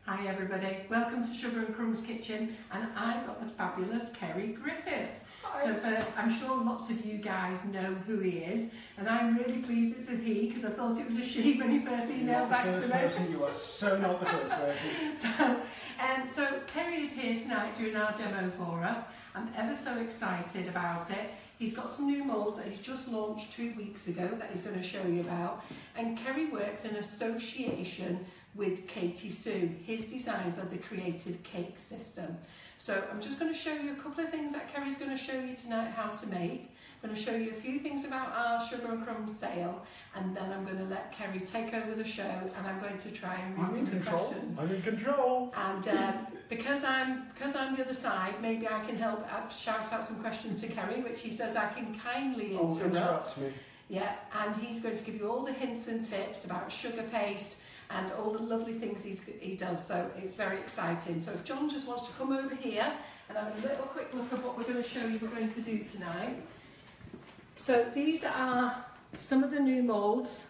Hi everybody, welcome to Sugar and Crumbs Kitchen, and I've got the fabulous Ceri Griffiths. Hi. So I'm sure lots of you guys know who he is, and I'm really pleased it's a he because I thought it was a she when he first emailed back to me. You are so not the first person. So Ceri is here tonight doing our demo for us. I'm ever so excited about it. He's got some new moulds that he's just launched 2 weeks ago that he's going to show you about. And Ceri works in association with Katy Sue. His designs are the Creative Cake System. So I'm just going to show you a couple of things that Ceri's going to show you tonight how to make. I'm going to show you a few things about our Sugar and Crumbs sale, and then I'm going to let Ceri take over the show, and I'm going to try and read some of the questions. I'm in control. And because I'm the other side, maybe I can help shout out some questions to Ceri, which he says I can kindly interrupt. Me. Yeah, and he's going to give you all the hints and tips about sugar paste and all the lovely things he does, so it's very exciting. So if John just wants to come over here and have a little quick look at what we're going to show you we're going to do tonight. So these are some of the new moulds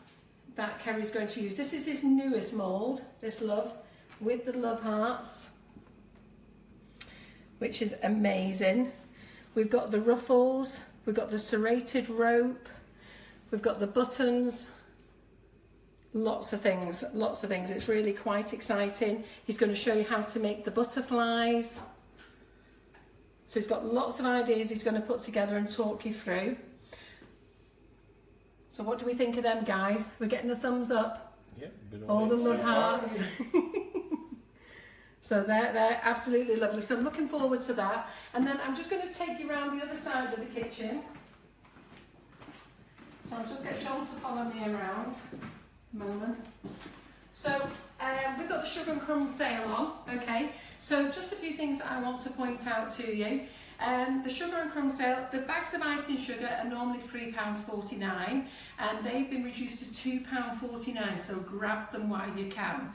that Ceri's going to use. This is his newest mould, this love, with the love hearts, which is amazing. We've got the ruffles, we've got the serrated rope, we've got the buttons, lots of things, It's really quite exciting. He's going to show you how to make the butterflies. So he's got lots of ideas he's going to put together and talk you through. So what do we think of them, guys? We're getting a thumbs up. Yep, all the love hearts. So they're absolutely lovely. So I'm looking forward to that. And then I'm just going to take you around the other side of the kitchen. So I'll just get John to follow me around. Moment. So we've got the Sugar and Crumbs sale on, okay? So just a few things that I want to point out to you. The Sugar and Crumbs sale, the bags of icing sugar are normally £3.49 and they've been reduced to £2.49, so grab them while you can.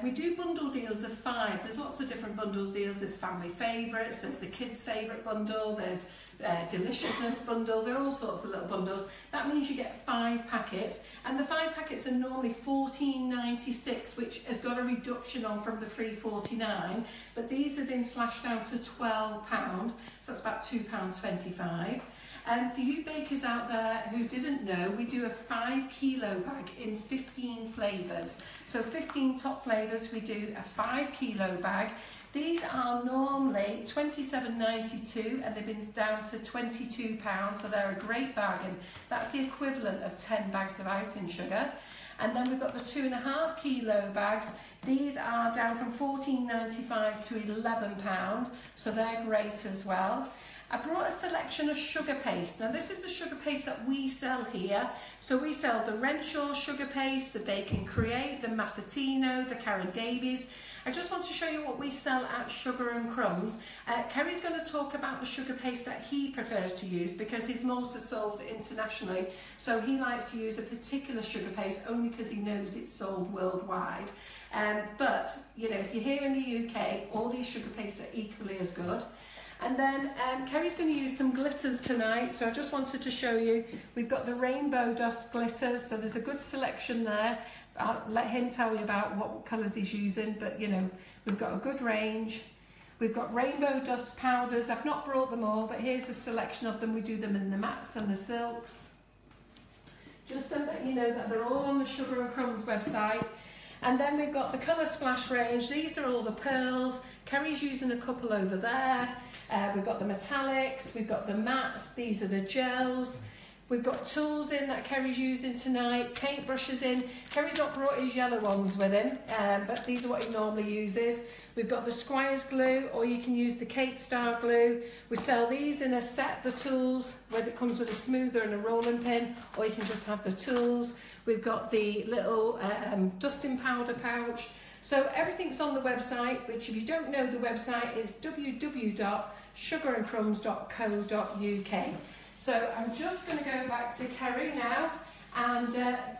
We do bundle deals of 5. There's lots of different bundles deals. There's family favourites, there's the kids favourite bundle, there's deliciousness bundle, there are all sorts of little bundles. That means you get 5 packets, and the 5 packets are normally $14.96, which has got a reduction on from the $3.49, but these have been slashed down to £12, so that's about £2.25. For you bakers out there who didn't know, we do a 5 kilo bag in 15 flavours. So 15 top flavours, we do a 5 kilo bag. These are normally $27.92 and they've been down to £22, so they're a great bargain. That's the equivalent of 10 bags of icing sugar. And then we've got the 2.5 kilo bags. These are down from $14.95 to £11, so they're great as well. I brought a selection of sugar paste. Now this is the sugar paste that we sell here. So we sell the Renshaw sugar paste, the Bacon Create, the Massatino, the Karen Davies. I just want to show you what we sell at Sugar and Crumbs. Ceri's going to talk about the sugar paste that he prefers to use because his moulds are sold internationally. So he likes to use a particular sugar paste only because he knows it's sold worldwide. But, you know, if you're here in the UK, all these sugar pastes are equally as good. And then Ceri's going to use some glitters tonight, so I just wanted to show you. We've got the rainbow dust glitters, so there's a good selection there. I'll let him tell you about what colours he's using, but you know, we've got a good range. We've got rainbow dust powders. I've not brought them all, but here's a selection of them. We do them in the mattes and the silks. Just so that you know that they're all on the Sugar and Crumbs website. And then we've got the Colour Splash range. These are all the pearls. Ceri's using a couple over there. We've got the metallics, we've got the mattes, these are the gels. We've got tools in that Ceri's using tonight, paintbrushes in. Ceri's not brought his yellow ones with him, but these are what he normally uses. We've got the Squire's glue, or you can use the Kate style glue. We sell these in a set, the tools, where it comes with a smoother and a rolling pin, or you can just have the tools. We've got the little dusting powder pouch. So everything's on the website, which if you don't know the website is www.sugarandcrumbs.co.uk. So I'm just going to go back to Ceri now and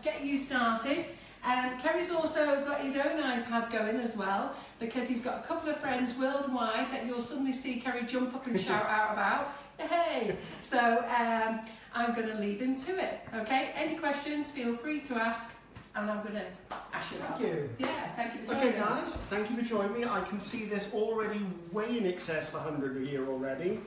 get you started. Ceri's also got his own iPad going as well, because he's got a couple of friends worldwide that you'll suddenly see Ceri jump up and shout out about. Hey! So I'm going to leave him to it, okay? Any questions, feel free to ask. and I'm going to ash it up. Thank you. Yeah, thank you for Okay joining us. guys, thank you for joining me. I can see there's already way in excess of 100 here already.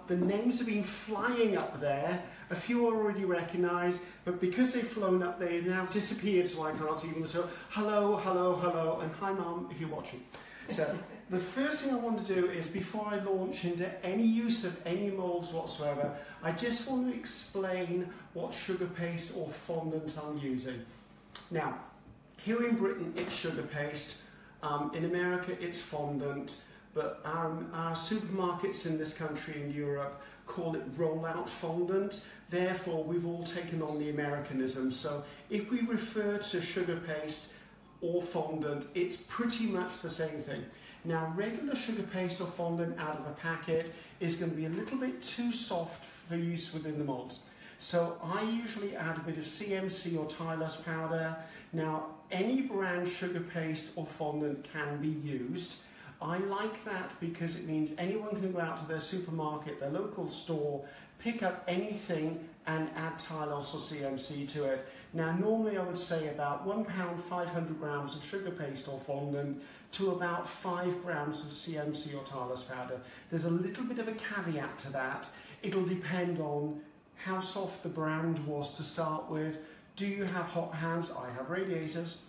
The names have been flying up there. A few are already recognised, but because they've flown up, they've now disappeared, so I can't see them. So hello, hello, hello, and hi Mum if you're watching. So the first thing I want to do is, before I launch into any use of any moulds whatsoever, I just want to explain what sugar paste or fondant I'm using. Now, here in Britain it's sugar paste, in America it's fondant, but our supermarkets in this country in Europe call it rollout fondant. Therefore, we've all taken on the Americanism. So if we refer to sugar paste or fondant, it's pretty much the same thing. Now, regular sugar paste or fondant out of a packet is going to be a little bit too soft for use within the moulds. So I usually add a bit of CMC or Tylose powder. Now, any brand sugar paste or fondant can be used. I like that because it means anyone can go out to their supermarket, their local store, pick up anything and add Tylose or CMC to it. Now, normally I would say about £1, 500 grams of sugar paste or fondant to about 5 grams of CMC or Tylose powder. There's a little bit of a caveat to that. It'll depend on how soft the brand was to start with. Do you have hot hands? I have radiators.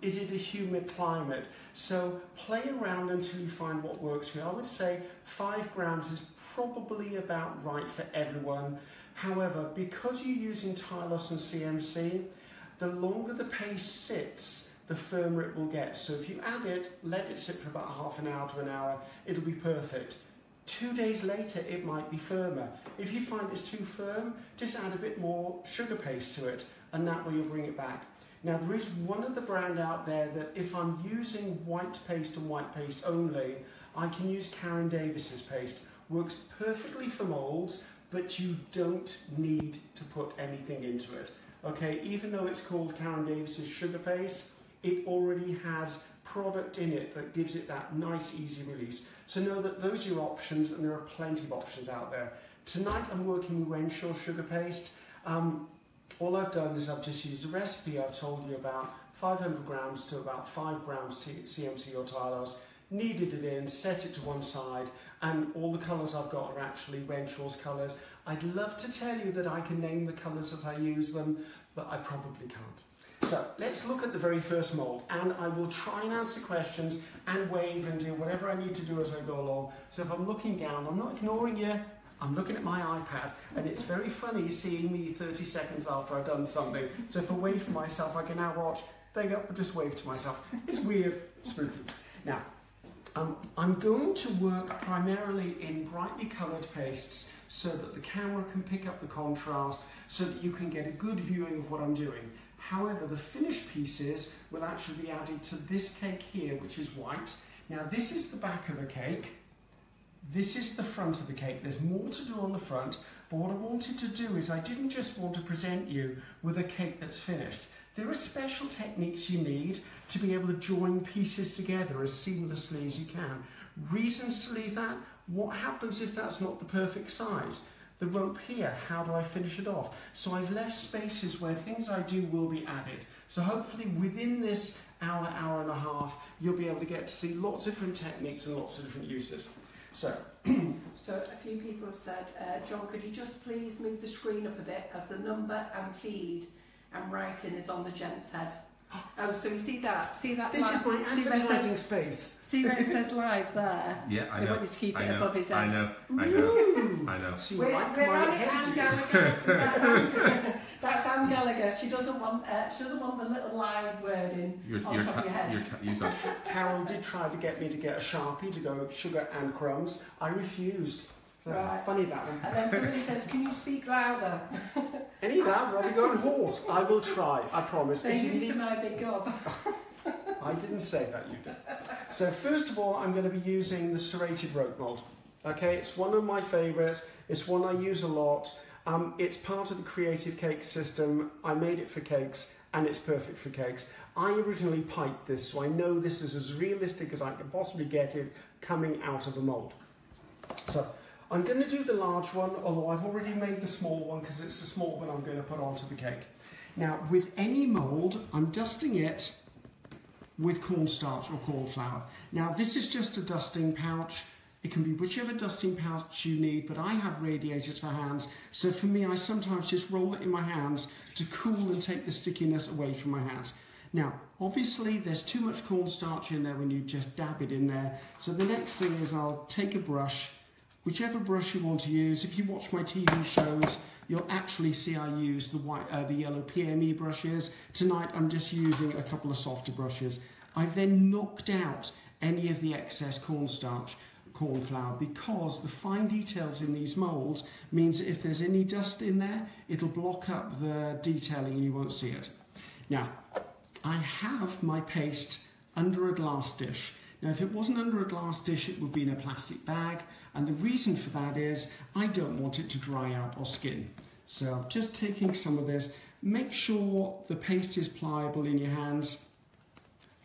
Is it a humid climate? So play around until you find what works for you. I would say 5 grams is probably about right for everyone. However, because you're using Tylose and CMC, the longer the paste sits, the firmer it will get. So if you add it, let it sit for about half an hour to an hour, it'll be perfect. 2 days later, it might be firmer. If you find it's too firm, just add a bit more sugar paste to it, and that way you'll bring it back. Now, there is one other brand out there that if I'm using white paste and white paste only, I can use Karen Davis's paste. Works perfectly for moulds, but you don't need to put anything into it. Okay, even though it's called Karen Davis's sugar paste, it already has product in it that gives it that nice, easy release. So know that those are your options, and there are plenty of options out there. Tonight I'm working with Renshaw sugar paste. All I've done is I've just used the recipe I've told you about, 500 grams to about 5 grams CMC or Tylose, kneaded it in, set it to one side, and all the colours I've got are actually Renshaw's colours. I'd love to tell you that I can name the colours as I use them, but I probably can't. So let's look at the very first mould, and I will try and answer questions and wave and do whatever I need to do as I go along. So if I'm looking down, I'm not ignoring you. I'm looking at my iPad, and it's very funny seeing me 30 seconds after I've done something. So if I wave for myself, I can now watch. There you go, I just wave to myself. It's weird, spooky. Now, I'm going to work primarily in brightly coloured pastes so that the camera can pick up the contrast so that you can get a good viewing of what I'm doing. However, the finished pieces will actually be added to this cake here, which is white. Now, this is the back of the cake. This is the front of the cake. There's more to do on the front, but what I wanted to do is I didn't just want to present you with a cake that's finished. There are special techniques you need to be able to join pieces together as seamlessly as you can. Reasons to leave that? What happens if that's not the perfect size? The rope here, how do I finish it off? So I've left spaces where things I do will be added. So hopefully within this hour, hour and a half, you'll be able to get to see lots of different techniques and lots of different uses. So a few people have said, John, could you just please move the screen up a bit as the number and feed and writing is on the gent's head. Oh, so you see that? See that? This is my advertising space. See where it says live there? Yeah, I know. They want you to keep it above his head. I know. I know. See, we're like on my it, head Anne do. Gallagher. That's Anne Gallagher. She doesn't want the little live wording on top of your head. You got Carol did try to get me to get a Sharpie to go sugar and crumbs. I refused. So Right. funny that one. And then somebody says, can you speak louder? Any louder, I'll be going hoarse. I will try, I promise. They're If you used need- to my big gob. I didn't say that, you did. So first of all, I'm going to be using the serrated rope mould. Okay, it's one of my favourites. It's one I use a lot. It's part of the Creative Cake system. I made it for cakes, and it's perfect for cakes. I originally piped this, so I know this is as realistic as I can possibly get it coming out of a mould. So I'm going to do the large one, although I've already made the small one because it's the small one I'm going to put onto the cake. Now, with any mould, I'm dusting it with cornstarch or corn flour. Now, this is just a dusting pouch. It can be whichever dusting pouch you need, but I have radiators for hands, so for me, I sometimes just roll it in my hands to cool and take the stickiness away from my hands. Now, obviously, there's too much cornstarch in there when you just dab it in there, so the next thing is I'll take a brush, whichever brush you want to use. If you watch my TV shows, you'll actually see I use the yellow PME brushes. Tonight, I'm just using a couple of softer brushes. I've then knocked out any of the excess cornstarch, corn flour, because the fine details in these moulds means that if there's any dust in there, it'll block up the detailing and you won't see it. Now, I have my paste under a glass dish. Now, if it wasn't under a glass dish, it would be in a plastic bag, and the reason for that is I don't want it to dry out or skin. So I'm just taking some of this. Make sure the paste is pliable in your hands,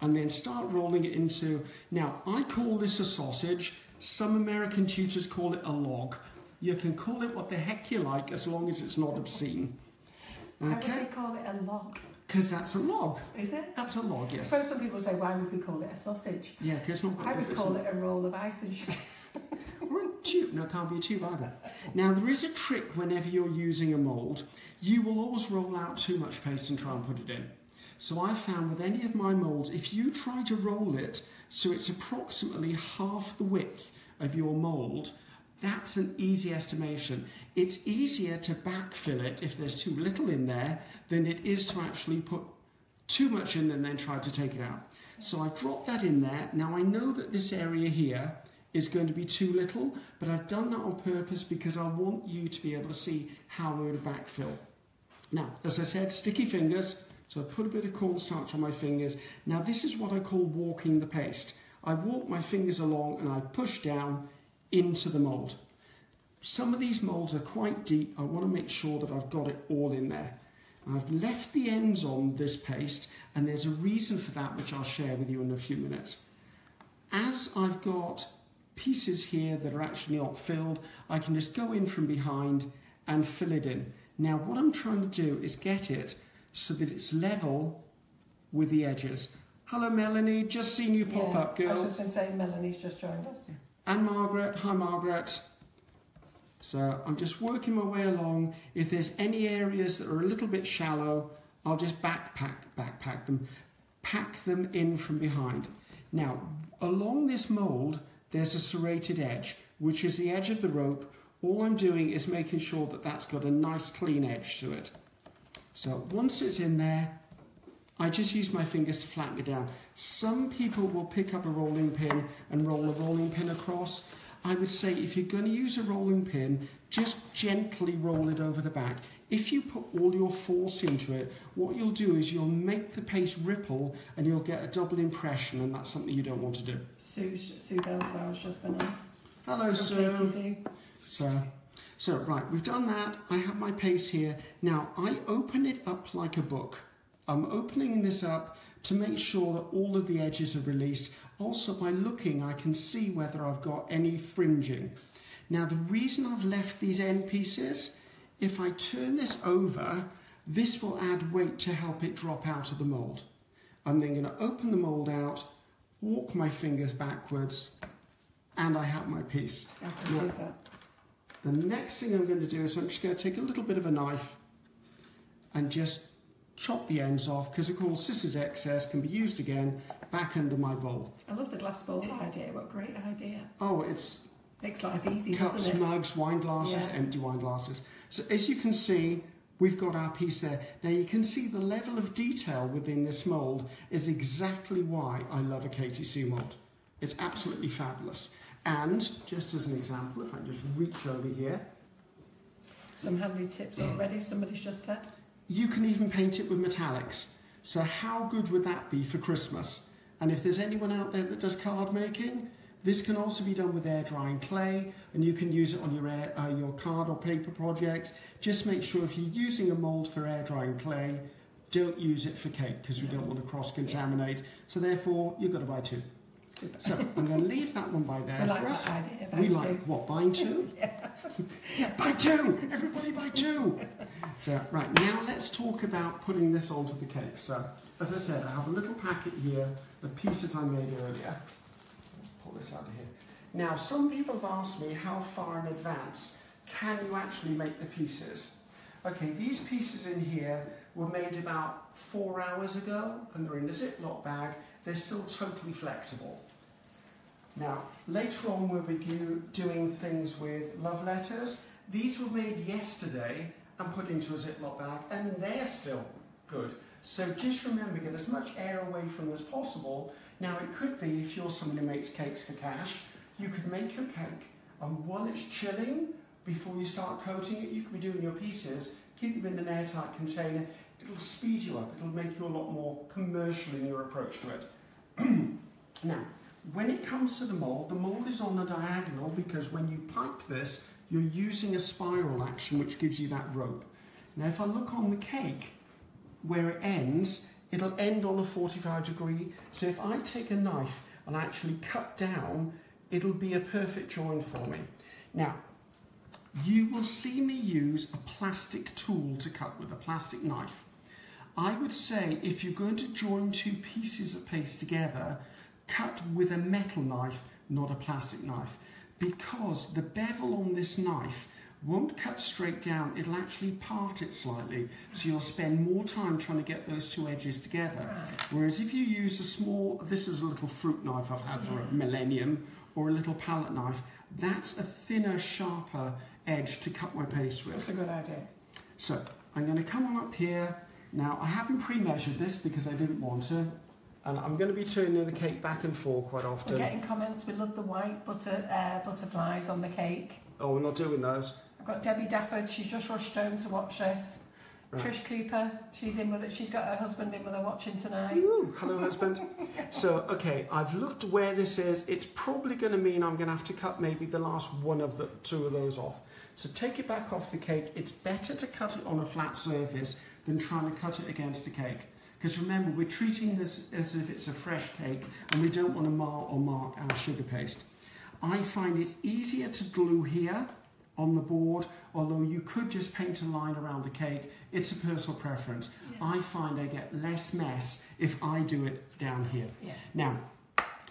and then start rolling it into, now I call this a sausage. Some American tutors call it a log. You can call it what the heck you like as long as it's not obscene. Okay? Why would they call it a log? Because that's a log. Is it? That's a log, yes. So some people say, why would we call it a sausage? Yeah, because not got I would call it a roll of ice and sugar. Or a tube. No, it can't be a tube either. Now, there is a trick whenever you're using a mould. You will always roll out too much paste and try and put it in. So I've found with any of my moulds, if you try to roll it so it's approximately half the width of your mould, that's an easy estimation. It's easier to backfill it if there's too little in there than it is to actually put too much in and then try to take it out. So I've dropped that in there. Now I know that this area here is going to be too little, but I've done that on purpose because I want you to be able to see how we would backfill. Now, as I said, sticky fingers. So I put a bit of cornstarch on my fingers. Now this is what I call walking the paste. I walk my fingers along and I push down into the mould. Some of these moulds are quite deep. I want to make sure that I've got it all in there. I've left the ends on this paste, and there's a reason for that which I'll share with you in a few minutes. As I've got pieces here that are actually not filled, I can just go in from behind and fill it in. Now what I'm trying to do is get it so that it's level with the edges. Hello Melanie, just seen you pop up, girl. I was just going to say Melanie's just joined us. And Margaret, hi Margaret. So I'm just working my way along. If there's any areas that are a little bit shallow, I'll just backpack them, pack them in from behind. Now, along this mould, there's a serrated edge, which is the edge of the rope. All I'm doing is making sure that that's got a nice clean edge to it. So once it's in there, I just use my fingers to flatten it down. Some people will pick up a rolling pin and roll a rolling pin across. I would say if you're going to use a rolling pin, just gently roll it over the back. If you put all your force into it, what you'll do is you'll make the paste ripple and you'll get a double impression, and that's something you don't want to do. Sue Bellflower's just been on. Hello, Sue. Sue. So right, we've done that. I have my paste here. Now, I open it up like a book. I'm opening this up to make sure that all of the edges are released. Also, by looking, I can see whether I've got any fringing. Now, the reason I've left these end pieces, if I turn this over, this will add weight to help it drop out of the mould. I'm then going to open the mould out, walk my fingers backwards, and I have my piece. I can use that. The next thing I'm going to do is I'm just going to take a little bit of a knife and just chop the ends off, because of course this is excess, can be used again back under my bowl. I love the glass bowl idea. What a great idea. Oh, it's makes life easy, cups, doesn't it? mugs, wine glasses, Yeah. empty wine glasses. So as you can see, we've got our piece there. Now you can see the level of detail within this mould is exactly why I love a Katy Sue mould. It's absolutely fabulous. And just as an example, if I just reach over here, Some handy tips already, somebody's just said. you can even paint it with metallics. So how good would that be for Christmas? And if there's anyone out there that does card making, this can also be done with air drying clay, and you can use it on your card or paper projects. Just make sure if you're using a mould for air drying clay, don't use it for cake, because we don't want to cross-contaminate. So therefore, you've got to buy two. So I'm going to leave that one by there We for like us. that idea, We don't like you? what, buying two? Yeah, buy two! Everybody buy two! So, right, now let's talk about putting this onto the cake. So, as I said, I have a little packet here, the pieces I made earlier. Let's pull this out of here. Now, some people have asked me how far in advance can you actually make the pieces? Okay, these pieces in here were made about 4 hours ago, and they're in a Ziploc bag. They're still totally flexible. Now, later on we'll be doing things with love letters. These were made yesterday and put into a Ziploc bag, and they're still good. So just remember, get as much air away from them as possible. Now, it could be, if you're someone who makes cakes for cash, you could make your cake, and while it's chilling, before you start coating it, you could be doing your pieces, keep them in an airtight container. It'll speed you up. It'll make you a lot more commercial in your approach to it. Now, when it comes to the mould is on a diagonal because when you pipe this, you're using a spiral action which gives you that rope. Now, if I look on the cake, where it ends, it'll end on a 45°. So if I take a knife and actually cut down, it'll be a perfect join for me. Now, you will see me use a plastic tool to cut with, a plastic knife. I would say if you're going to join two pieces of paste together, cut with a metal knife, not a plastic knife, because the bevel on this knife won't cut straight down, it'll actually part it slightly, so you'll spend more time trying to get those two edges together. Whereas if you use a small, this is a little fruit knife I've had for a millennium, or a little palette knife, that's a thinner, sharper edge to cut my paste with. That's a good idea. So I'm going to come on up here. Now, I haven't pre-measured this because I didn't want to, and I'm going to be turning the cake back and forth quite often. We're getting comments, we love the white butterflies on the cake. Oh, we're not doing those. I've got Debbie Dafford, she's just rushed home to watch this. Right. Trish Cooper, she's in with it. She's got her husband in with her watching tonight. Ooh, hello, husband. So, okay, I've looked where this is. It's probably going to mean I'm going to have to cut maybe the last two of those off. So take it back off the cake. It's better to cut it on a flat surface than trying to cut it against a cake. Because remember, we're treating this as if it's a fresh cake and we don't want to mar or mark our sugar paste. I find it's easier to glue here on the board, although you could just paint a line around the cake. It's a personal preference. Yeah. I find I get less mess if I do it down here. Yeah. Now,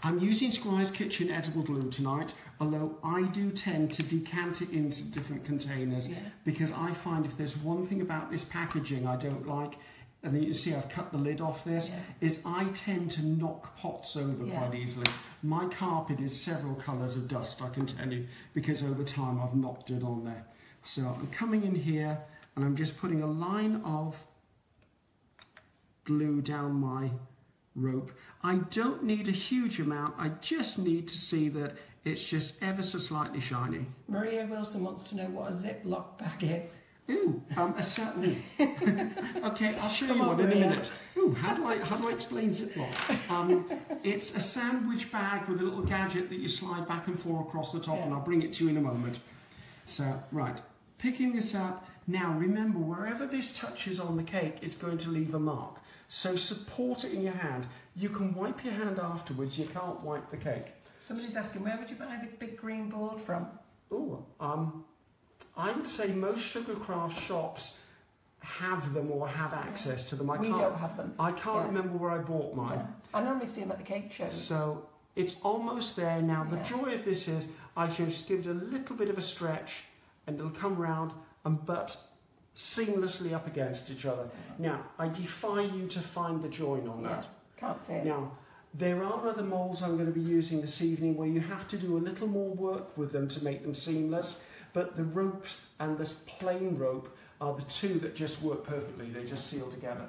I'm using Squire's Kitchen edible glue tonight, although I do tend to decant it into different containers because I find if there's one thing about this packaging I don't like, and you can see I've cut the lid off this, is I tend to knock pots over quite easily. My carpet is several colours of dust, I can tell you, because over time I've knocked it on there. So I'm coming in here and I'm just putting a line of glue down my rope. I don't need a huge amount, I just need to see that it's just ever so slightly shiny. Maria Wilson wants to know what a Ziploc bag is. Ooh, okay, I'll show you one in a minute. Ooh, how do I explain Ziploc? It's a sandwich bag with a little gadget that you slide back and forth across the top, and I'll bring it to you in a moment. So, right, picking this up. Now, remember, wherever this touches on the cake, it's going to leave a mark. So support it in your hand. You can wipe your hand afterwards, you can't wipe the cake. Somebody's asking, where would you buy the big green board from? Ooh, I would say most sugarcraft shops have them or have access to them. We don't have them. I can't remember where I bought mine. Yeah. I normally see them at the cake shows. So it's almost there now. The joy of this is I can just give it a little bit of a stretch and it'll come round and butt seamlessly up against each other. Now, I defy you to find the join on that. Can't see it. Now, there are other moulds I'm going to be using this evening where you have to do a little more work with them to make them seamless. But the ropes and this plain rope are the two that just work perfectly. They just seal together.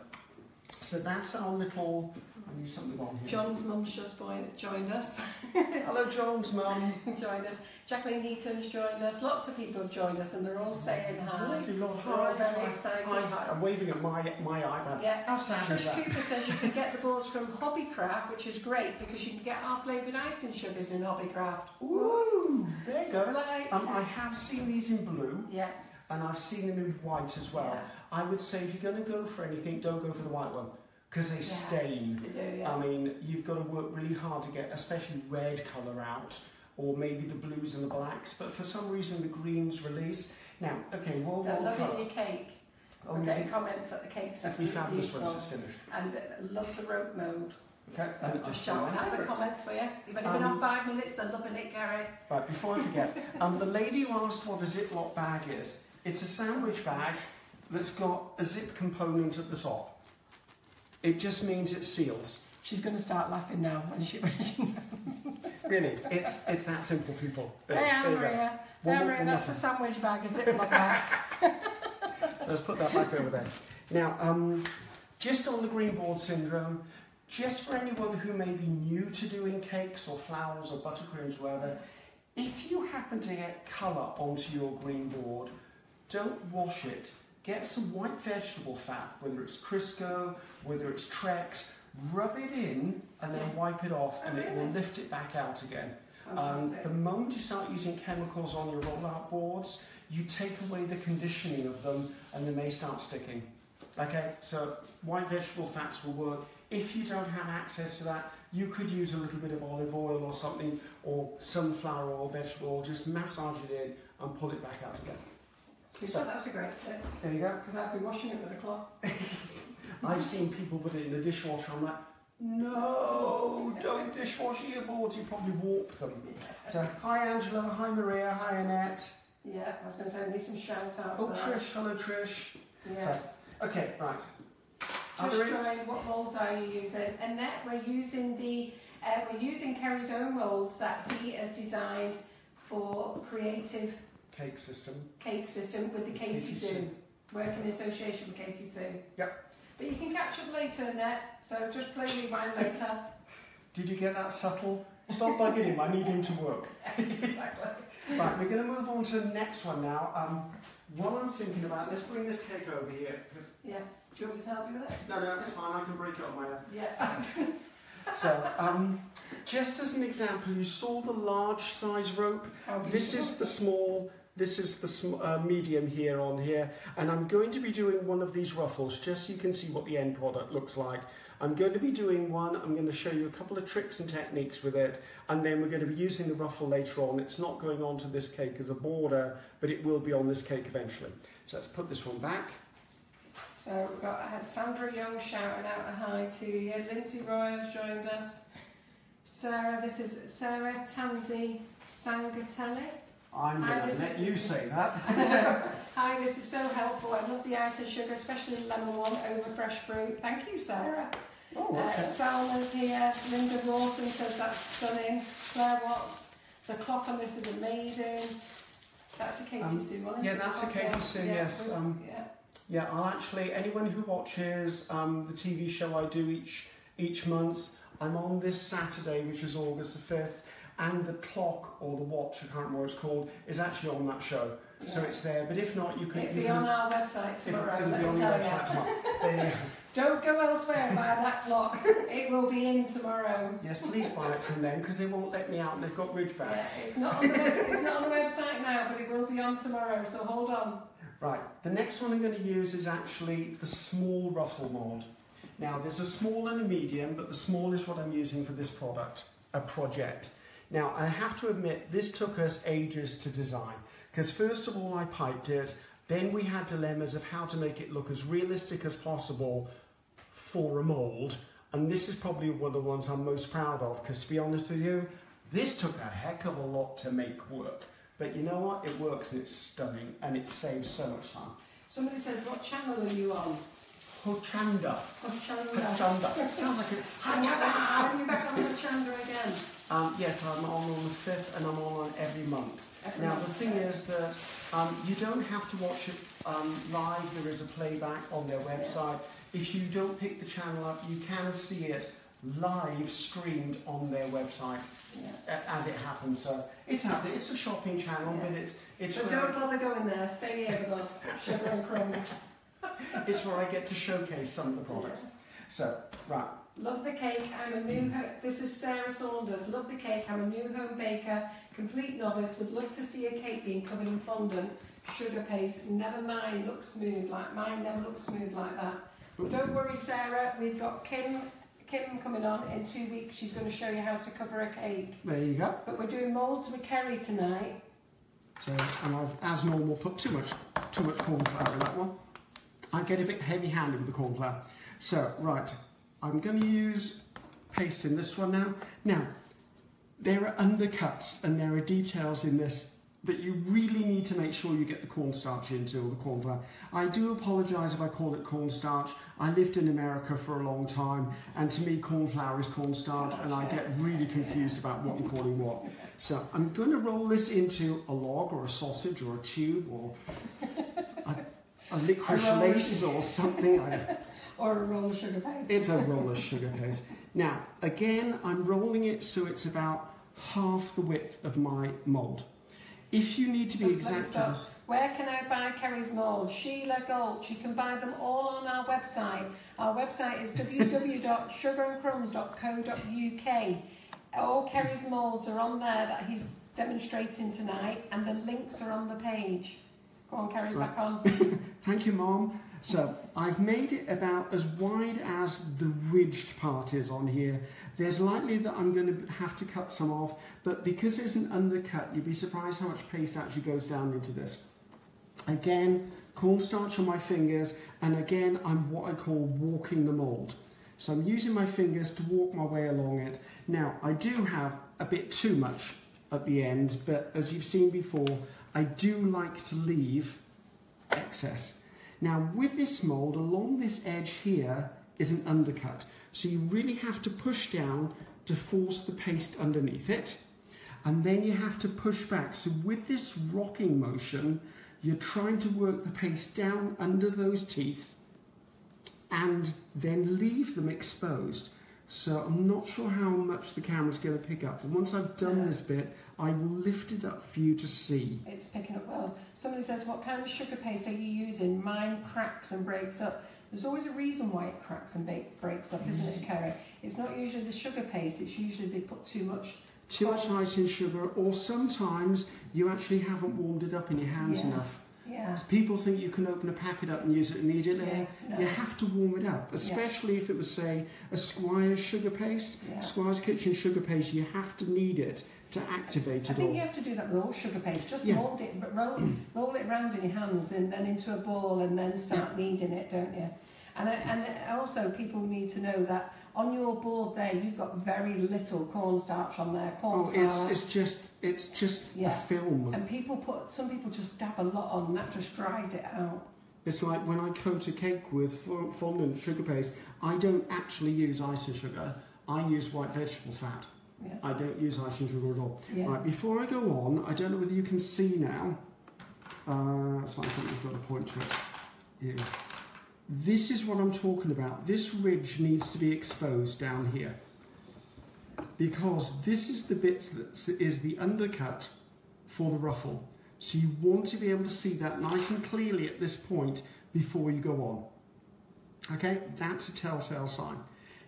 So that's our little... I need something on here. John's mum's just joined us. Hello, John's mum. Joined us. Jacqueline Heaton's joined us. Lots of people have joined us and they're all saying hi. Lord, we're all very excited. Hi. I'm waving at my iPad. Yeah. How sad is that? Trish Cooper says you can get the boards from Hobbycraft, which is great because you can get our flavoured icing sugars in Hobbycraft. Ooh, there you go. Like. I have seen these in blue. Yeah. And I've seen them in white as well. Yeah. I would say if you're going to go for anything, don't go for the white one. because they stain. They do, yeah. I mean, you've got to work really hard to get especially red colour out, or maybe the blues and the blacks, but for some reason the greens release. Now, okay, well, I love it in your cake. Oh, We're getting comments that the cake's that'd be fabulous beautiful. once it's finished. And love the rope mould. Okay, So just shouting out the comments for you. You've only been on 5 minutes, they're loving it, Gary. Right, before I forget, the lady who asked what a Ziploc bag is, it's a sandwich bag that's got a zip component at the top. It just means it seals. She's going to start laughing now when she Really, it's that simple, people. Hey, Maria. Maria, that's a sandwich bag, is it? My bag. So let's put that back over there. Now, just on the green board syndrome, just for anyone who may be new to doing cakes or flowers or buttercreams, whatever, if you happen to get colour onto your green board, don't wash it. Get some white vegetable fat, whether it's Crisco, whether it's Trex, rub it in and then wipe it off, and it will lift it back out again. The moment you start using chemicals on your roll-out boards, you take away the conditioning of them and they may start sticking. Okay, so white vegetable fats will work. If you don't have access to that, you could use a little bit of olive oil or something, or sunflower oil, vegetable oil, just massage it in and pull it back out again. So that's a great tip. There you go. Because I'd be washing it with a cloth. I've seen people put it in the dishwasher. I'm like, no, don't dishwasher your boards, you probably warp them. So, hi Angela, hi Maria, hi Annette. Yeah, I was going to say, I need some shout outs. Oh, Trish, hello Trish. Yeah. So, okay, right. Just trying, what moulds are you using? Annette, we're using Kerry's own moulds that he has designed for Creative Cake System with the Katy Sue. Work in association with Katy Sue. Yep. But you can catch up later, Annette, so just play rewind later. Did you get that subtle? Stop bugging him, I need him to work. Exactly. Right, we're going to move on to the next one now. What I'm thinking about, let's bring this cake over here. Yeah. Do you want me to help you with it? No, it's fine, I can break it on my own. Yeah. So, just as an example, you saw the large size rope. This is the small, this is the medium here on here. And I'm going to be doing one of these ruffles, just so you can see what the end product looks like. I'm going to be doing one, I'm going to show you a couple of tricks and techniques with it, and then we're going to be using the ruffle later on. It's not going onto this cake as a border, but it will be on this cake eventually. So let's put this one back. So we've got Sandra Young shouting out a hi to you. Lindsay Roy has joined us. Sarah, this is Sarah Tansy Sangatelli. I'm going to let you say that. Hi, this is so helpful. I love the ice and sugar, especially the lemon one over fresh fruit. Thank you, Sarah. Oh, okay. Salma's here. Linda Rawson says that's stunning. Claire Watts, the clock on this is amazing. That's a Katy Sue one, isn't it? Yeah, that's a Katy Sue, yes. Yeah, I'll actually, anyone who watches the TV show I do each month, I'm on this Saturday, which is August the 5th, and the clock, or the watch, I can't remember what it's called, is actually on that show. Yeah. So it's there, but if not, you can... It'll be on our website tomorrow, let me tell you. Don't go elsewhere and buy that clock. It will be in tomorrow. Yes, please buy it from them, because they won't let me out and they've got ridge bags. Yeah, it's not on the website now, but it will be on tomorrow, so hold on. Right, the next one I'm going to use is actually the small ruffle mould. Now, there's a small and a medium, but the small is what I'm using for this project. Now, I have to admit, this took us ages to design, because first of all, I piped it, then we had dilemmas of how to make it look as realistic as possible for a mould, and this is probably one of the ones I'm most proud of, because to be honest with you, this took a heck of a lot to make work. But you know what? It works and it's stunning and it saves so much time. Somebody says, what channel are you on? Hochanda. Hochanda. Sounds like it. Are you back on Hochanda again? Yes, I'm on the 5th and I'm on every month. The thing is that you don't have to watch it live. There is a playback on their website. If you don't pick the channel up, you can see it live streamed on their website as it happens. So it's out there. It's a shopping channel, but it's. But don't bother going there. Stay here with us, Sugar and Crumbs. It's where I get to showcase some of the products. So right. Love the cake. I'm a new. This is Sarah Saunders. Love the cake. I'm a new home baker, complete novice. Would love to see a cake being covered in fondant, sugar paste. Never mind. Looks smooth like mine. Never looks smooth like that. Don't worry, Sarah, we've got Kim coming on in 2 weeks. She's going to show you how to cover a cake. There you go. But we're doing moulds with Ceri tonight. So, and I've, as normal, put too much corn flour in that one. I get a bit heavy-handed with the corn flour. So, right, I'm going to use paste in this one now. Now, there are undercuts and there are details in this that you really need to make sure you get the cornstarch into, or the corn flour. I do apologise if I call it cornstarch. I lived in America for a long time, and to me corn flour is cornstarch, and I get really confused about what I'm calling what. So I'm going to roll this into a log or a sausage or a tube or a licorice lace or something. I don't know. Or a roll of sugar paste. It's a roll of sugar paste. Now, again, I'm rolling it so it's about half the width of my mould. If you need to be exact, where can I buy Ceri's moulds? Sheila Gulch. You can buy them all on our website. Our website is www.sugarandcrumbs.co.uk. All Ceri's moulds are on there that he's demonstrating tonight, and the links are on the page. Go on, Ceri, back on. Thank you, Mom. So I've made it about as wide as the ridged part is on here. There's likely that I'm going to have to cut some off, but because there's an undercut, you'd be surprised how much paste actually goes down into this. Again, cornstarch on my fingers, and again, I'm what I call walking the mould. So I'm using my fingers to walk my way along it. Now, I do have a bit too much at the end, but as you've seen before, I do like to leave excess. Now, with this mould, along this edge here is an undercut. So you really have to push down to force the paste underneath it. And then you have to push back. So with this rocking motion, you're trying to work the paste down under those teeth and then leave them exposed. So I'm not sure how much the camera's going to pick up. And once I've done this bit, I will lift it up for you to see. It's picking up well. Somebody says, what kind of sugar paste are you using? Mine cracks and breaks up. There's always a reason why it cracks and breaks up, isn't it, Ceri? It's not usually the sugar paste, it's usually they put too much icing sugar, or sometimes you actually haven't warmed it up in your hands enough. Yeah. People think you can open a packet up and use it immediately. Yeah, no. You have to warm it up, especially if it was, say, a Squire's sugar paste, Squire's Kitchen sugar paste. You have to knead it to activate it all. I think you have to do that with all sugar paste. Just mould it, but roll it around in your hands and then into a ball and then start kneading it, don't you? And also people need to know that on your board there, you've got very little cornstarch on there. Corn flour. It's just a film. And some people just dab a lot on, and that just dries it out. It's like when I coat a cake with fondant sugar paste, I don't actually use icing sugar. I use white vegetable fat. Yeah. I don't use icing sugar at all. Yeah. Right, before I go on, I don't know whether you can see now. Let's find something that's got a point to it. Here. This is what I'm talking about. This ridge needs to be exposed down here, because this is the bit that is the undercut for the ruffle. So you want to be able to see that nice and clearly at this point before you go on. Okay, that's a telltale sign.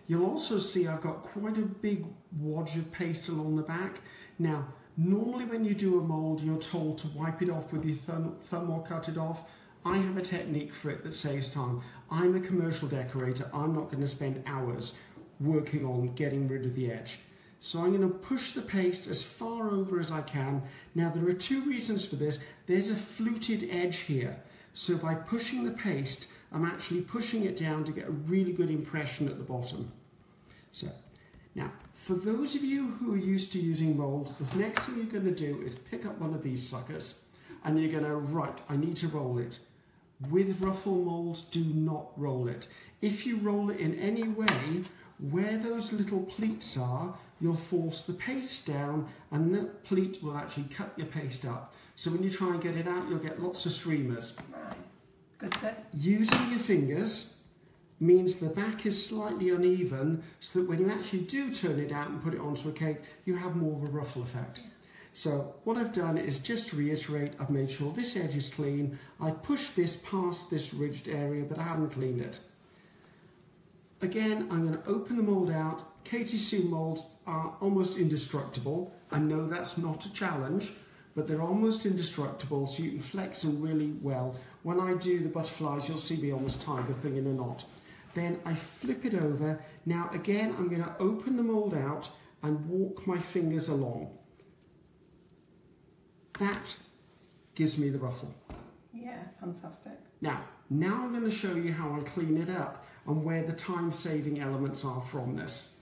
You'll also see I've got quite a big wodge of paste along the back. Now, normally when you do a mould, you're told to wipe it off with your thumb or cut it off. I have a technique for it that saves time. I'm a commercial decorator. I'm not going to spend hours working on getting rid of the edge. So I'm going to push the paste as far over as I can. Now, there are two reasons for this. There's a fluted edge here. So by pushing the paste, I'm actually pushing it down to get a really good impression at the bottom. So, now, for those of you who are used to using moulds, the next thing you're going to do is pick up one of these suckers and you're going to, right, I need to roll it. With Ruffle moulds, do not roll it. If you roll it in any way, where those little pleats are, you'll force the paste down and that pleat will actually cut your paste up. So when you try and get it out, you'll get lots of streamers. Right, good tip. Using your fingers means the back is slightly uneven, so that when you actually do turn it out and put it onto a cake, you have more of a ruffle effect. So what I've done is, just to reiterate, I've made sure this edge is clean. I pushed this past this ridged area, but I haven't cleaned it. Again, I'm going to open the mould out. Katy Sue moulds are almost indestructible. I know that's not a challenge, but they're almost indestructible, so you can flex them really well. When I do the butterflies, you'll see me almost tie the thing in a knot. Then I flip it over. Now again, I'm going to open the mould out and walk my fingers along. That gives me the ruffle. Yeah, fantastic. Now I'm going to show you how I clean it up and where the time-saving elements are from this.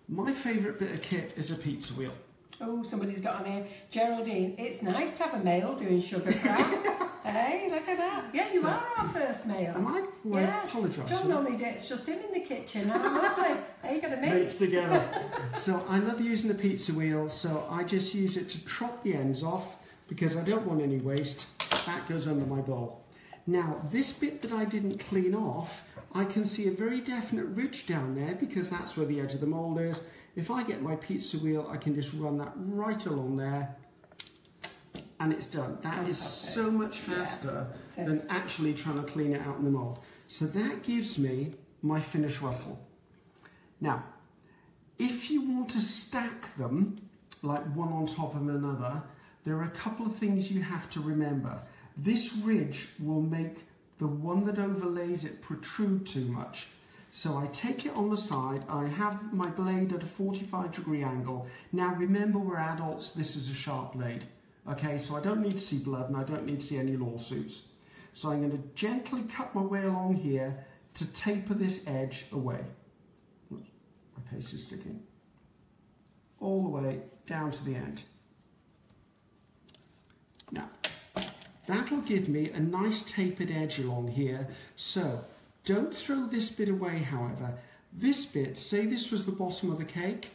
My favourite bit of kit is a pizza wheel. Oh, somebody's got on here. Geraldine, it's nice to have a male doing sugar craft. Hey, look at that. Yeah, you are our first male. Am I? Well, yeah. I apologise. John normally dates just him in the kitchen. How lovely. Hey, you got a mate. Mates together. So I love using the pizza wheel, so I just use it to chop the ends off because I don't want any waste. That goes under my bowl. Now, this bit that I didn't clean off, I can see a very definite ridge down there because that's where the edge of the mould is. If I get my pizza wheel, I can just run that right along there and it's done. That is so much faster than actually trying to clean it out in the mould. So that gives me my finished ruffle. Now, if you want to stack them, like one on top of another, there are a couple of things you have to remember. This ridge will make the one that overlays it protrude too much. So I take it on the side, I have my blade at a 45-degree angle. Now remember, we're adults, this is a sharp blade. Okay, so I don't need to see blood and I don't need to see any lawsuits. So I'm going to gently cut my way along here to taper this edge away. Oops, my paste is sticking. All the way down to the end. Now, that'll give me a nice tapered edge along here. So, don't throw this bit away, however. This bit, say this was the bottom of the cake.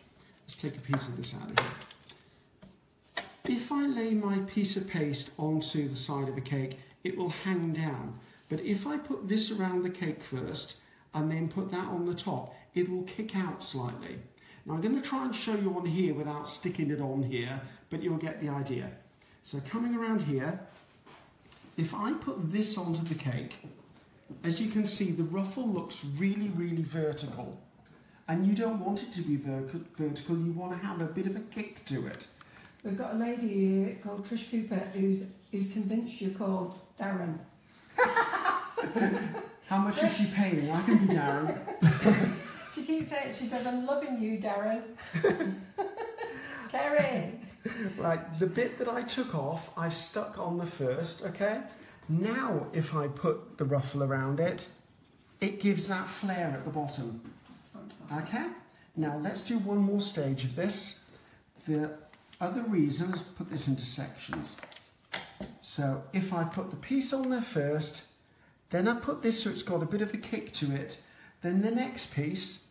Let's take a piece of this out of here. If I lay my piece of paste onto the side of a cake, it will hang down. But if I put this around the cake first and then put that on the top, it will kick out slightly. Now I'm going to try and show you on here without sticking it on here, but you'll get the idea. So coming around here, if I put this onto the cake, as you can see, the ruffle looks really, really vertical. And you don't want it to be vertical, you want to have a bit of a kick to it. We've got a lady here called Trish Cooper who's convinced you're called Darren. How much is she paying? I can be Darren. She keeps saying, she says, I'm loving you, Darren. Ceri. Right, the bit that I took off, I've stuck on the first, okay? Now, if I put the ruffle around it, it gives that flare at the bottom. That's fantastic. Okay? Now, let's do one more stage of this. The other reason, let's put this into sections. So, if I put the piece on there first, then I put this so it's got a bit of a kick to it, then the next piece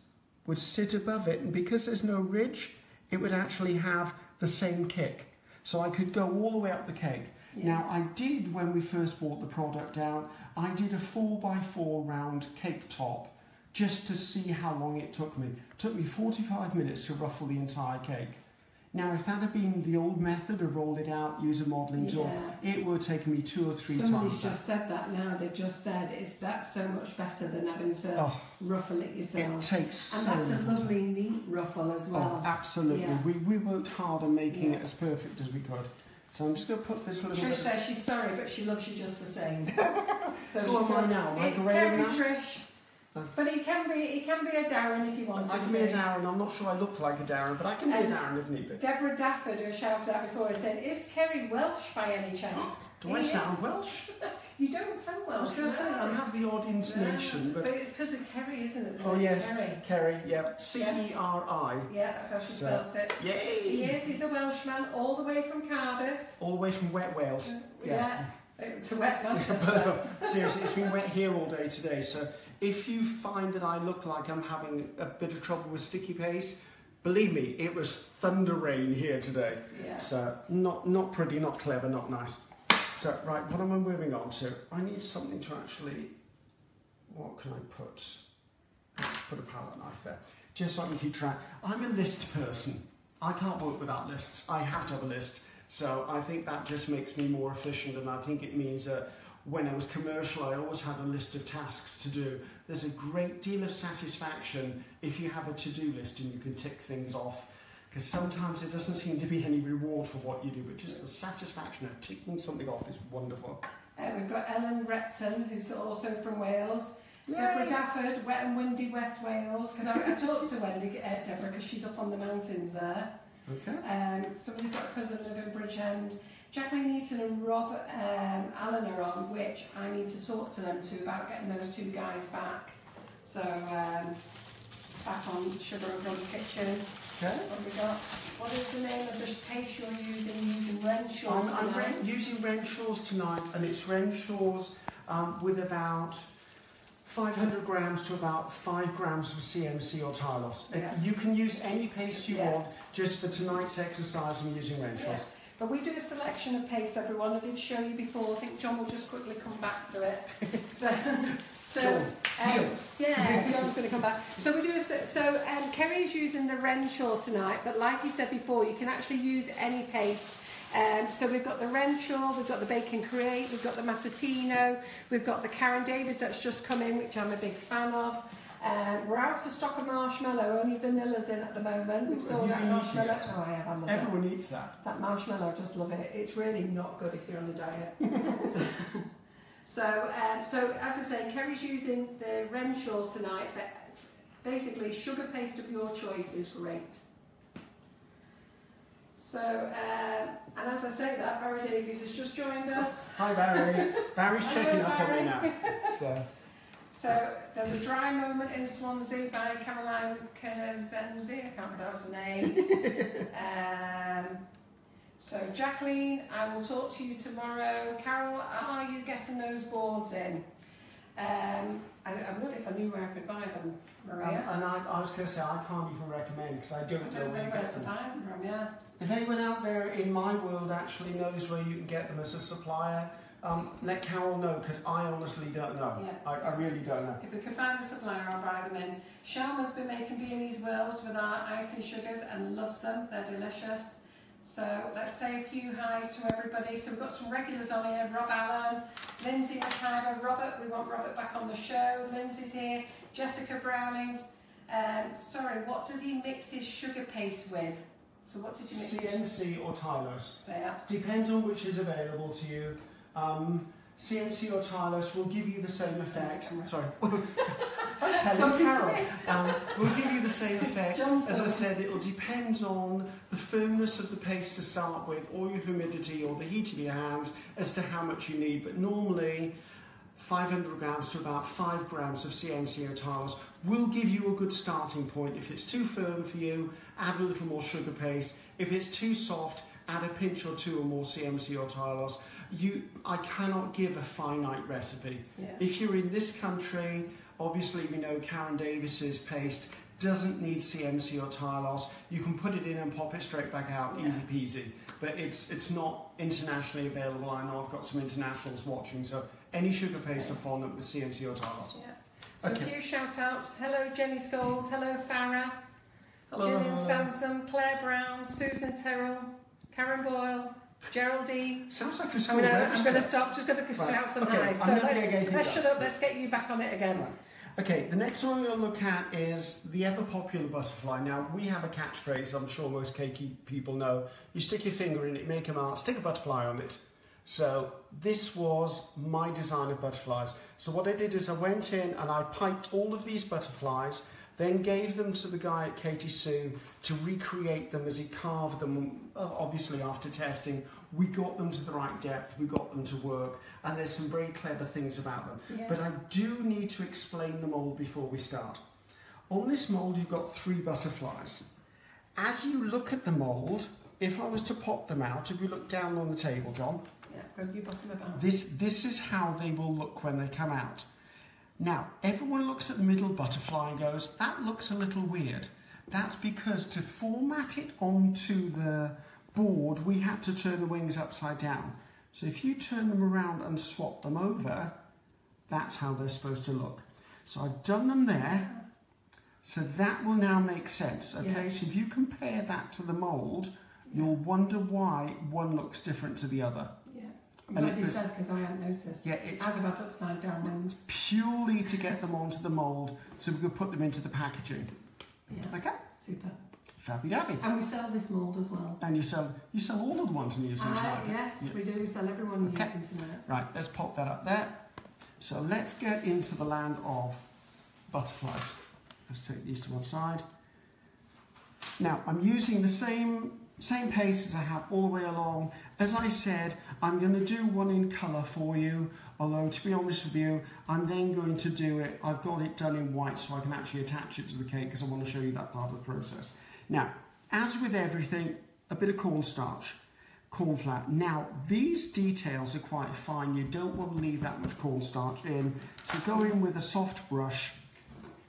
would sit above it, and because there's no ridge, it would actually have the same kick. So I could go all the way up the cake. Yeah. Now I did, when we first brought the product out, I did a 4x4 round cake top just to see how long it took me. It took me 45 minutes to ruffle the entire cake. Now if that had been the old method of roll it out, use a modelling tool, it would have taken me 2 or 3 times. Somebody's just said that now, they've just said that's so much better than having to ruffle it yourself. It takes and so that's a much. lovely neat ruffle as well. Oh, absolutely. Yeah. We worked hard on making it as perfect as we could. So I'm just going to put this little Trish bit... says she's sorry, but she loves you just the same. So who am I now? Am I it's grey now? Trish. But he can be a Darren if he wants. I can be a Darren. I'm not sure I look like a Darren, but I can be a Darren if need be. Deborah Dafford, who shouted out before, said, "Is Ceri Welsh by any chance?" Do I sound Welsh? You don't sound Welsh. I was going to say I have the odd intonation, but it's because of Ceri, isn't it? Oh yes, Ceri. Yeah, C-E-R-I. Yeah, that's how she spells it. Yay! He is. He's a Welshman, all the way from Cardiff. All the way from wet Wales. Yeah. To wet Manchester. Seriously, it's been wet here all day today, so if you find that I look like I'm having a bit of trouble with sticky paste, believe me, it was thunder rain here today. Yeah. So not pretty, not clever, not nice. So right, what am I moving on to? I need something to actually, what can I put? Put a palette knife there, just so I can keep track. I'm a list person. I can't work without lists. I have to have a list. So I think that just makes me more efficient, and I think it means that when I was commercial, I always had a list of tasks to do. There's a great deal of satisfaction if you have a to-do list and you can tick things off, because sometimes it doesn't seem to be any reward for what you do, but just the satisfaction of ticking something off is wonderful. We've got Ellen Repton, who's also from Wales. Deborah Dafford, wet and windy West Wales, because I talked to Wendy, Deborah, because she's up on the mountains there. Okay. Somebody's got a cousin live in Bridgend. Jacqueline Eaton and Rob Allen are on, which I need to talk to them too about getting those two guys back. So, back on Sugar and Crumbs Kitchen. Okay. What have we got? What is the name of the paste you're using Renshaw tonight? I'm using Renshaws tonight, and it's Renshaws with about 500 grams to about 5 grams of CMC or Tylos. Yeah. You can use any paste you want, just for tonight's exercise I'm using Renshaws. Yeah. But we do a selection of paste, everyone. I did show you before. I think John will just quickly come back to it. Yeah, John's going to come back. So we do Kerry's using the Renshaw tonight, but like he said before, you can actually use any paste. So we've got the Renshaw, we've got the Bacon Create, we've got the Massatino, we've got the Karen Davis that's just come in, which I'm a big fan of. We're out of stock of marshmallow, only vanilla's in at the moment. We've sold out marshmallow. Oh, I have, I love it. Everyone eats that. That marshmallow, I just love it. It's really not good if you're on the diet. So as I say, Kerry's using the Renshaw tonight, but basically sugar paste of your choice is great. So, and as I say that, Barry Davies has just joined us. Hi Barry. Barry's checking up on me now. So there's a dry moment in Swansea by Caroline Kerzenzi, I can't pronounce the name. So Jacqueline, I will talk to you tomorrow. Carol, are you getting those boards in? I would if I knew where I could buy them, Maria. And I was going to say, I can't even recommend, because I don't know where you get them. Buy them from, yeah. If anyone out there in my world actually knows where you can get them as a supplier, let Carol know, because I honestly don't know. Yeah. I really don't know. If we can find a supplier, I'll buy them in. Sharma's been making Viennese whirls with our icing sugars and loves them. They're delicious. So let's say a few highs to everybody. So we've got some regulars on here. Rob Allen, Lindsay McIver, Robert. We want Robert back on the show. Lindsay's here. Jessica Brownings. Sorry, what does he mix his sugar paste with? So what did you mix? CMC or Tylos. Yeah. Depends on which is available to you. CMC or Tylos will give you the same effect. Sorry. I'm telling Carol. Will give you the same effect. As I said, it will depend on the firmness of the paste to start with, or your humidity, or the heat of your hands, as to how much you need. But normally, 500 grams to about 5 grams of CMC or Tylos will give you a good starting point. If it's too firm for you, add a little more sugar paste. If it's too soft, add a pinch or two or more CMC or Tylos. I cannot give a finite recipe. Yeah. If you're in this country, obviously we know Karen Davis's paste doesn't need CMC or Tylos. You can put it in and pop it straight back out, easy peasy. But it's not internationally available. I know I've got some internationals watching, so any sugar paste are fond with CMC or Tylos. Yeah. So a few shout outs. Hello Jenny Scholes, hello Farah, hello. Gillian Sansom, Claire Brown, Susan Terrell, Karen Boyle, Geraldine. Sounds like a school I'm going to stop, just going to shout some highs. So let's shut up, let's get you back on it again. Right. Okay, the next one we're going to look at is the ever popular butterfly. Now, we have a catchphrase I'm sure most cakey people know. You stick your finger in it, make a mark, stick a butterfly on it. So this was my design of butterflies. So what I did is I went in and I piped all of these butterflies, then gave them to the guy at Katy Sue to recreate them as he carved them. Obviously after testing, we got them to the right depth, we got them to work, and there's some very clever things about them. Yeah. But I do need to explain the mould before we start. On this mould you've got 3 butterflies. As you look at the mould, if I was to pop them out, if you look down on the table, John, you pass them about. This is how they will look when they come out. Now, everyone looks at the middle butterfly and goes, that looks a little weird. That's because to format it onto the board, we had to turn the wings upside down. So if you turn them around and swap them over, that's how they're supposed to look. So I've done them there, so that will now make sense, okay? Yeah. So if you compare that to the mould, you'll wonder why one looks different to the other. I'm glad you said, because I hadn't noticed. Yeah, I'd have had upside down wings. Purely to get them onto the mould, so we could put them into the packaging. Yeah. Okay? Super. Fabby dabby. And we sell this mould as well. And you sell all of the ones in using tonight? Yes, yeah. We do. We sell everyone using tonight. Right, let's pop that up there. So let's get into the land of butterflies. Let's take these to one side. Now, I'm using the same paste as I have all the way along. As I said, I'm going to do one in colour for you, although to be honest with you, I'm then going to do it, I've got it done in white so I can actually attach it to the cake because I want to show you that part of the process. Now, as with everything, a bit of cornstarch, corn flour. Now, these details are quite fine. You don't want to leave that much cornstarch in, so go in with a soft brush.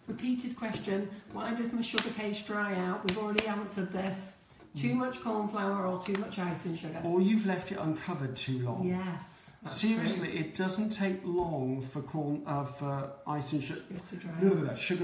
Repeated question, why does my sugar paste dry out? We've already answered this. Too much corn flour or too much icing sugar? Or you've left it uncovered too long. Yes. Seriously, true. It doesn't take long for icing sugar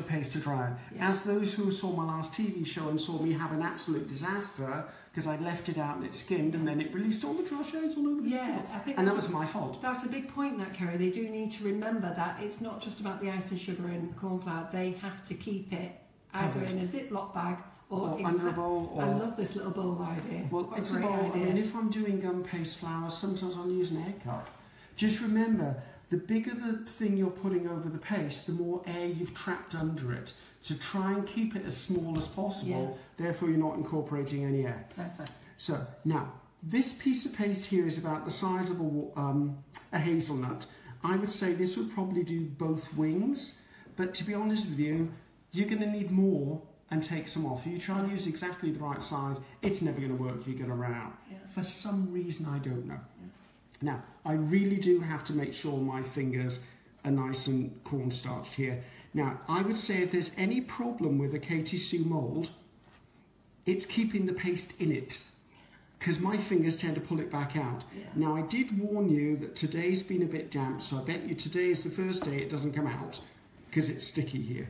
paste to dry. Yeah. As those who saw my last TV show and saw me have an absolute disaster because I left it out and it skimmed and then it released all the dry shades all over the spot. I think and that was my fault. That's a big point, that, Ceri. They do need to remember that it's not just about the icing sugar and corn flour. They have to keep it either in a Ziploc bag or under a bowl. Or, I love this little bowl idea. Well, it's a bowl. Idea. I mean, if I'm doing gum paste flour, sometimes I'll use an egg cup. Just remember, the bigger the thing you're putting over the paste, the more air you've trapped under it. So try and keep it as small as possible, therefore you're not incorporating any air. Perfect. So, now, this piece of paste here is about the size of a hazelnut. I would say this would probably do both wings, but to be honest with you, you're going to need more and take some off. If you try and use exactly the right size, it's never going to work, you're going to run out. Yeah. For some reason, I don't know. Yeah. Now, I really do have to make sure my fingers are nice and cornstarched here. Now, I would say if there's any problem with a Katy Sue mould, it's keeping the paste in it, because my fingers tend to pull it back out. Yeah. Now, I did warn you that today's been a bit damp, so I bet you today is the first day it doesn't come out, because it's sticky here.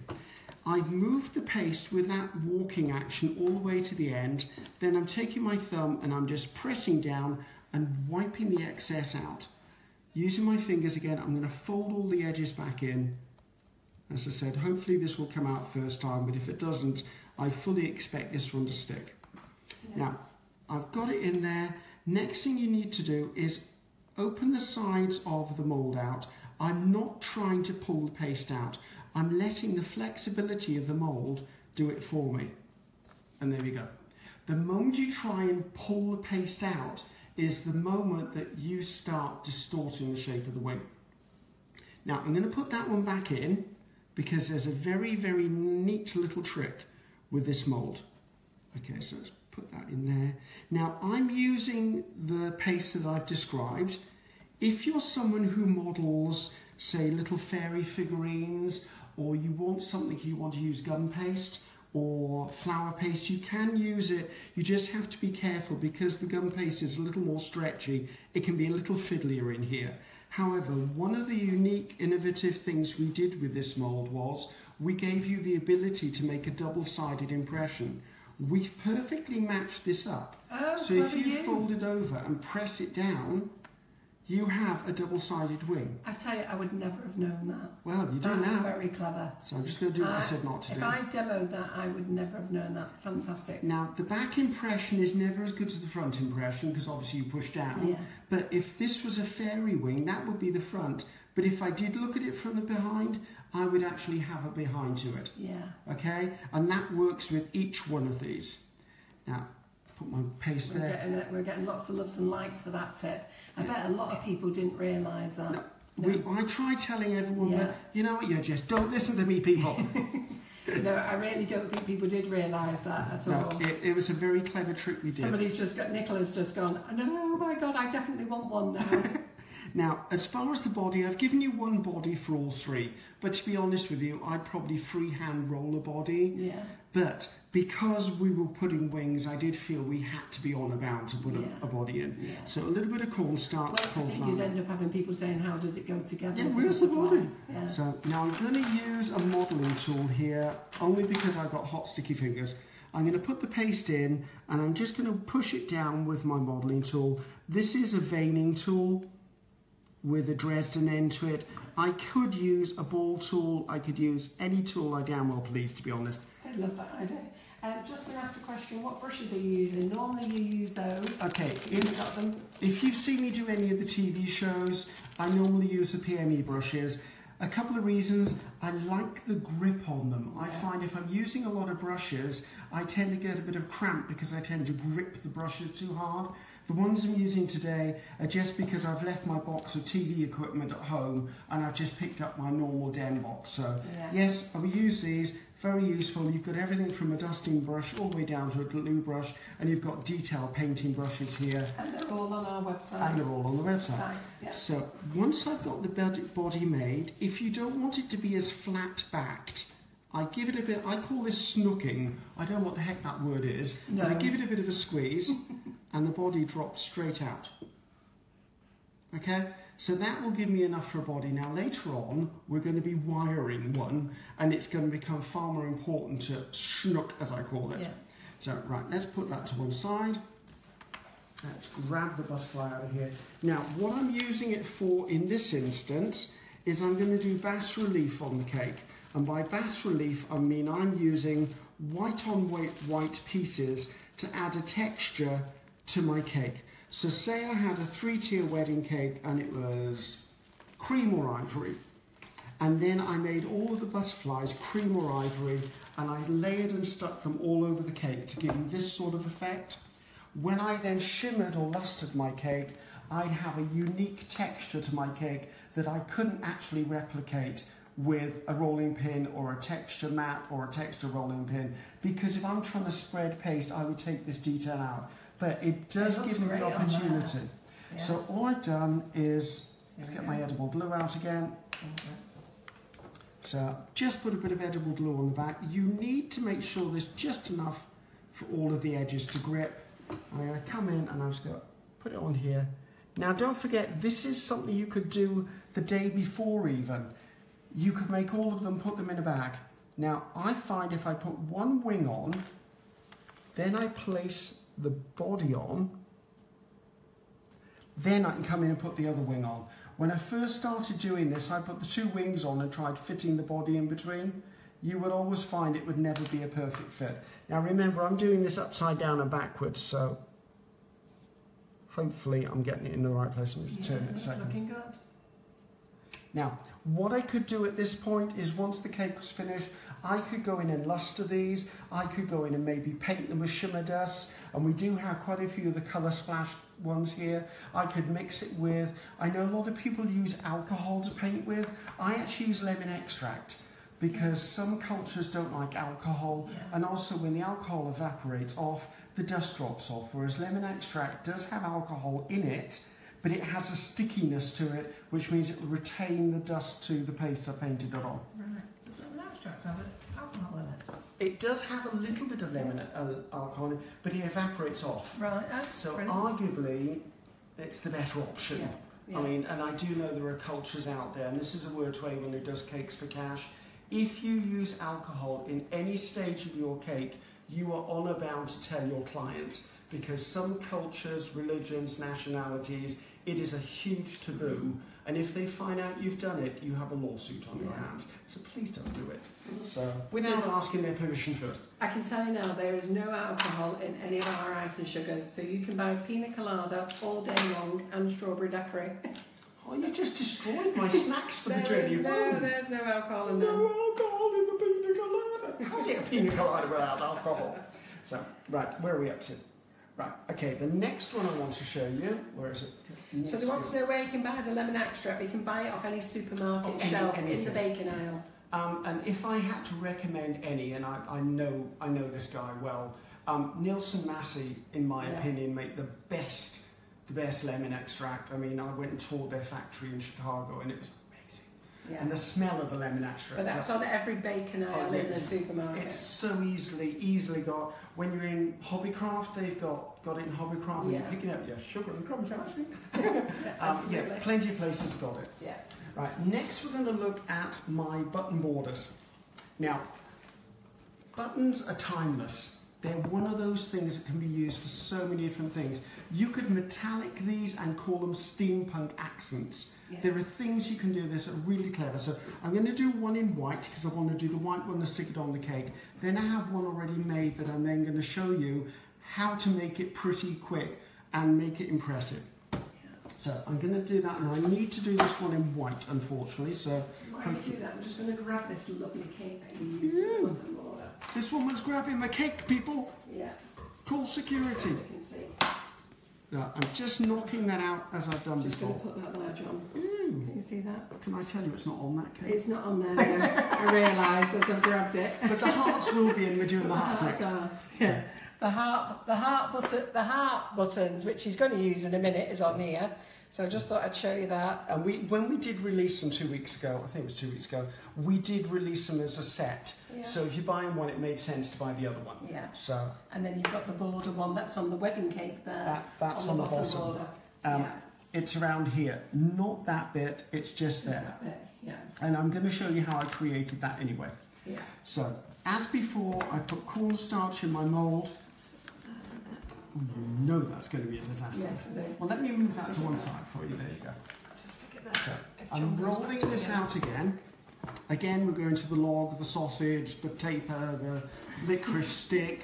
I've moved the paste with that walking action all the way to the end, then I'm taking my thumb and I'm just pressing down and wiping the excess out. Using my fingers again, I'm going to fold all the edges back in. As I said, hopefully this will come out first time, but if it doesn't, I fully expect this one to stick. Yeah. Now, I've got it in there. Next thing you need to do is open the sides of the mould out. I'm not trying to pull the paste out. I'm letting the flexibility of the mould do it for me. And there we go. The moment you try and pull the paste out is the moment that you start distorting the shape of the wing. Now, I'm going to put that one back in because there's a very, very neat little trick with this mould. Okay, so let's put that in there. Now, I'm using the paste that I've described. If you're someone who models, say, little fairy figurines, or you want something, you want to use gum paste or flour paste, you can use it. You just have to be careful because the gum paste is a little more stretchy. It can be a little fiddlier in here. However, one of the unique, innovative things we did with this mould was we gave you the ability to make a double-sided impression. We've perfectly matched this up. Oh, so if you fold it over and press it down, you have a double-sided wing. I tell you, I would never have known that. Well, you do now. That's very clever. So I'm just going to do what I said not to do. If I demoed that, I would never have known that. Fantastic. Now, the back impression is never as good as the front impression because obviously you push down. Yeah. But if this was a fairy wing, that would be the front. But if I did look at it from the behind, I would actually have a behind to it. Yeah. Okay? And that works with each one of these. Now, put my paste there. We're getting lots of loves and likes for that tip. I bet a lot of people didn't realise that. No. I try telling everyone, but you know what, you just don't listen to me, people. No, I really don't think people did realise that at all. It was a very clever trick we did. Nicola's just gone, oh my God, I definitely want one now. Now, as far as the body, I've given you one body for all three, but to be honest with you, I'd probably freehand roll a body. Yeah. But because we were putting wings, I did feel we had to be on about to put a body in. Yeah. So a little bit of cornstarch, corn flour. You'd end up having people saying, how does it go together? Yeah, where's the body? Yeah. So now I'm going to use a modelling tool here, only because I've got hot, sticky fingers. I'm going to put the paste in, and I'm just going to push it down with my modelling tool. This is a veining tool with a Dresden end to it. I could use a ball tool, I could use any tool I damn well please, to be honest. I love that idea. Just been asked a question, what brushes are you using? Normally you use those. Okay, You've got them. if you've seen me do any of the TV shows, I normally use the PME brushes. A couple of reasons. I like the grip on them. I find if I'm using a lot of brushes, I tend to get a bit of cramp because I tend to grip the brushes too hard. The ones I'm using today are just because I've left my box of TV equipment at home and I've just picked up my normal den box. So yes, I will use these. Very useful. You've got everything from a dusting brush all the way down to a glue brush, and you've got detail painting brushes here. And they're all on our website. And they're all on the website. Yeah. So once I've got the body made, if you don't want it to be as flat backed, I give it a bit, I call this snooking. I don't know what the heck that word is, but I give it a bit of a squeeze and the body drops straight out. Okay, so that will give me enough for a body. Now later on, we're going to be wiring one, and it's going to become far more important to snook, as I call it. Yeah. So right, let's put that to one side. Let's grab the butterfly out of here. Now, what I'm using it for in this instance is I'm going to do bas relief on the cake. And by bas relief, I mean I'm using white on white pieces to add a texture to my cake. So say I had a 3-tier wedding cake and it was cream or ivory. And then I made all of the butterflies cream or ivory, and I layered and stuck them all over the cake to give me this sort of effect. When I then shimmered or lustered my cake, I'd have a unique texture to my cake that I couldn't actually replicate with a rolling pin or a texture mat or a texture rolling pin, because if I'm trying to spread paste, I would take this detail out. But it does give me the opportunity. Yeah. So all I've done is, let's get my edible glue out again. So just put a bit of edible glue on the back. You need to make sure there's just enough for all of the edges to grip. I'm going to come in and I'm just going to put it on here. Now don't forget, this is something you could do the day before even. You could make all of them, put them in a bag. Now I find if I put one wing on, then I place the body on, then I can come in and put the other wing on. When I first started doing this, I put the 2 wings on and tried fitting the body in between. You would always find it would never be a perfect fit. Now remember, I'm doing this upside down and backwards, so hopefully I'm getting it in the right place. I'm going to turn it a second. Looking good. Now, what I could do at this point is once the cake was finished, I could go in and luster these. I could go in and maybe paint them with shimmer dust. And we do have quite a few of the colour splash ones here. I could mix it with, I know a lot of people use alcohol to paint with. I actually use lemon extract because some cultures don't like alcohol. And also when the alcohol evaporates off, the dust drops off. Whereas lemon extract does have alcohol in it, but it has a stickiness to it, which means it will retain the dust to the paste I painted it on. Right. Does lemon extract have alcohol in it? It does have a little bit of lemon alcohol in it, but it evaporates off. Right. So brilliant. arguably, it's the better option. Yeah. Yeah. I mean, and I do know there are cultures out there, and this is a word to anyone who does cakes for cash. If you use alcohol in any stage of your cake, you are honour bound to tell your client, because some cultures, religions, nationalities, it is a huge taboo, and if they find out you've done it, you have a lawsuit on your hands. So please don't do it. So without asking their permission first. I can tell you now, there is no alcohol in any of our ice and sugars, so you can buy pina colada all day long and strawberry daiquiri. Oh, you just destroyed my snacks for the journey home. No, there's no alcohol in them. No alcohol in the pina colada. How's it a pina colada without alcohol? So, right, where are we up to? Right, okay, the next one I want to show you, where is it? So they want to know where you can buy the lemon extract. You can buy it off any supermarket shelf in the baking aisle. And if I had to recommend any, and I know this guy well, Nielsen Massey, in my opinion, make the best lemon extract. I mean, I went and toured their factory in Chicago, and it was amazing. Yeah. And the smell of the lemon extract. But that's on every baking aisle in the supermarket. It's so easily got. When you're in Hobbycraft, they've got it in Hobbycraft. When you're picking up your sugar and crumbs, yeah, plenty of places got it. Yeah. Right. Next, we're going to look at my button borders. Now, buttons are timeless. They're one of those things that can be used for so many different things. You could metallic these and call them steampunk accents. Yeah. There are things you can do this that are really clever. So I'm going to do one in white because I want to do the white one and stick it on the cake. Then I have one already made that I'm then going to show you how to make it pretty quick and make it impressive. Yeah. So I'm going to do that, and I need to do this one in white, unfortunately. So while you do that, I'm just going to grab this lovely cake that you used. This woman's grabbing my cake, people. Yeah. Call security. You can see. No, I'm just knocking that out as I've done just before. Just going to put that there, John. Can you see that? Can I tell you it's not on that cake? It's not on there, no. I realised as I've grabbed it. But the hearts will be, and we're doing the hearts next. Yeah. The heart buttons, which he's going to use in a minute, is on here. So I just thought I'd show you that. And when we did release them 2 weeks ago, I think it was 2 weeks ago, we did release them as a set. Yeah. So if you're buying one, it made sense to buy the other one. Yeah. So. And then you've got the border one that's on the wedding cake there. That's on the bottom. Border. Yeah. It's around here. Not that bit, it's just there. That bit, yeah. And I'm going to show you how I created that anyway. Yeah. So, as before, I put cornstarch in my mould. You know that's going to be a disaster. Yes, I do. Well, let me move that to one side for you. There you go. Just stick it there. So, I'm rolling this out again. Again, we're going to the log, the sausage, the taper, the licorice stick.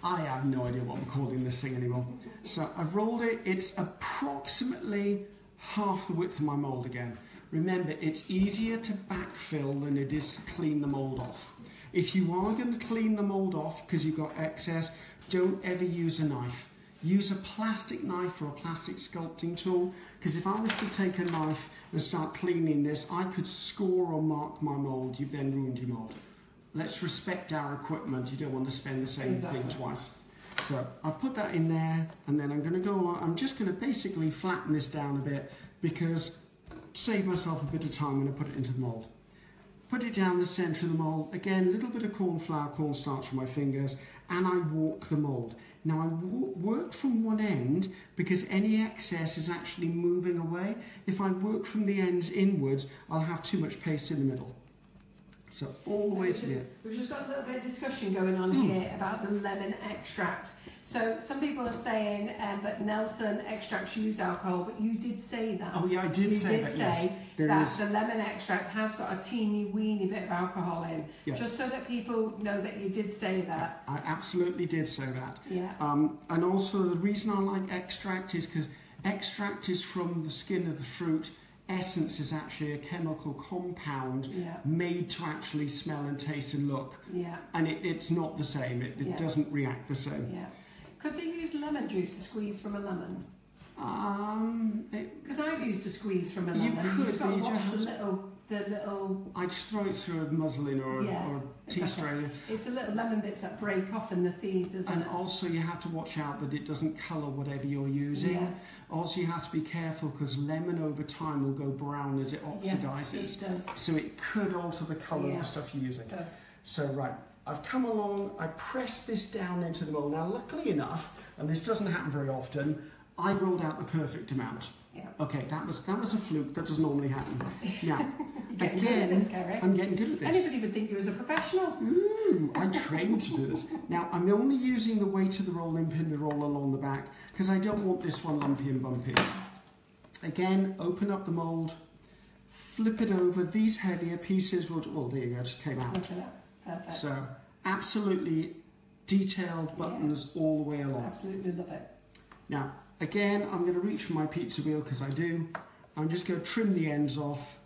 I have no idea what I'm calling this thing anymore. So I've rolled it. It's approximately half the width of my mould again. Remember, it's easier to backfill than it is to clean the mould off. If you are going to clean the mould off because you've got excess, don't ever use a knife. Use a plastic knife or a plastic sculpting tool, because if I was to take a knife and start cleaning this, I could score or mark my mould. You've then ruined your mould. Let's respect our equipment. You don't want to spend the same thing twice. So I've put that in there, and then I'm going to go along. I'm just going to basically flatten this down a bit, because save myself a bit of time when I put it into the mould. Put it down the centre of the mould. Again, a little bit of cornstarch on my fingers, and I walk the mould. Now I work from one end because any excess is actually moving away. If I work from the ends inwards, I'll have too much paste in the middle. So all the way to the end. We've just got a little bit of discussion going on here about the lemon extract. So some people are saying that Nelson extracts use alcohol, but you did say that. Oh yeah, I did say that, yes. That the lemon extract has got a teeny weeny bit of alcohol in. Yeah. Just so that people know that you did say that. I absolutely did say that. Yeah. And also the reason I like extract is because extract is from the skin of the fruit. Essence is actually a chemical compound made to actually smell and taste and look. Yeah. And it's not the same. It doesn't react the same. Yeah. Could they use lemon juice to squeeze from a lemon? Because I've used a squeeze from a lemon. You could, just got to watch the little. I just throw it through a muslin or a tea spray. It's the little lemon bits that break off in the seeds, isn't it? And also you have to watch out that it doesn't colour whatever you're using. Yeah. Also you have to be careful because lemon over time will go brown as it oxidizes. Yes, it does. So it could alter the colour of the stuff you're using. It does. So right, I've come along, I pressed this down into the mould. Now luckily enough, and this doesn't happen very often, I rolled out the perfect amount. Yeah. Okay, that was a fluke. That doesn't normally happen. Now, again, I'm getting good at this. Anybody would think you was a professional. Ooh, I trained to do this. Now, I'm only using the weight of the rolling pin to roll along the back because I don't want this one lumpy and bumpy. Again, open up the mould, flip it over. These heavier pieces will. Oh, there you go. Just came out. Okay, perfect. So, absolutely detailed buttons all the way along. Absolutely love it. Now, again, I'm going to reach for my pizza wheel because I do. I'm just going to trim the ends off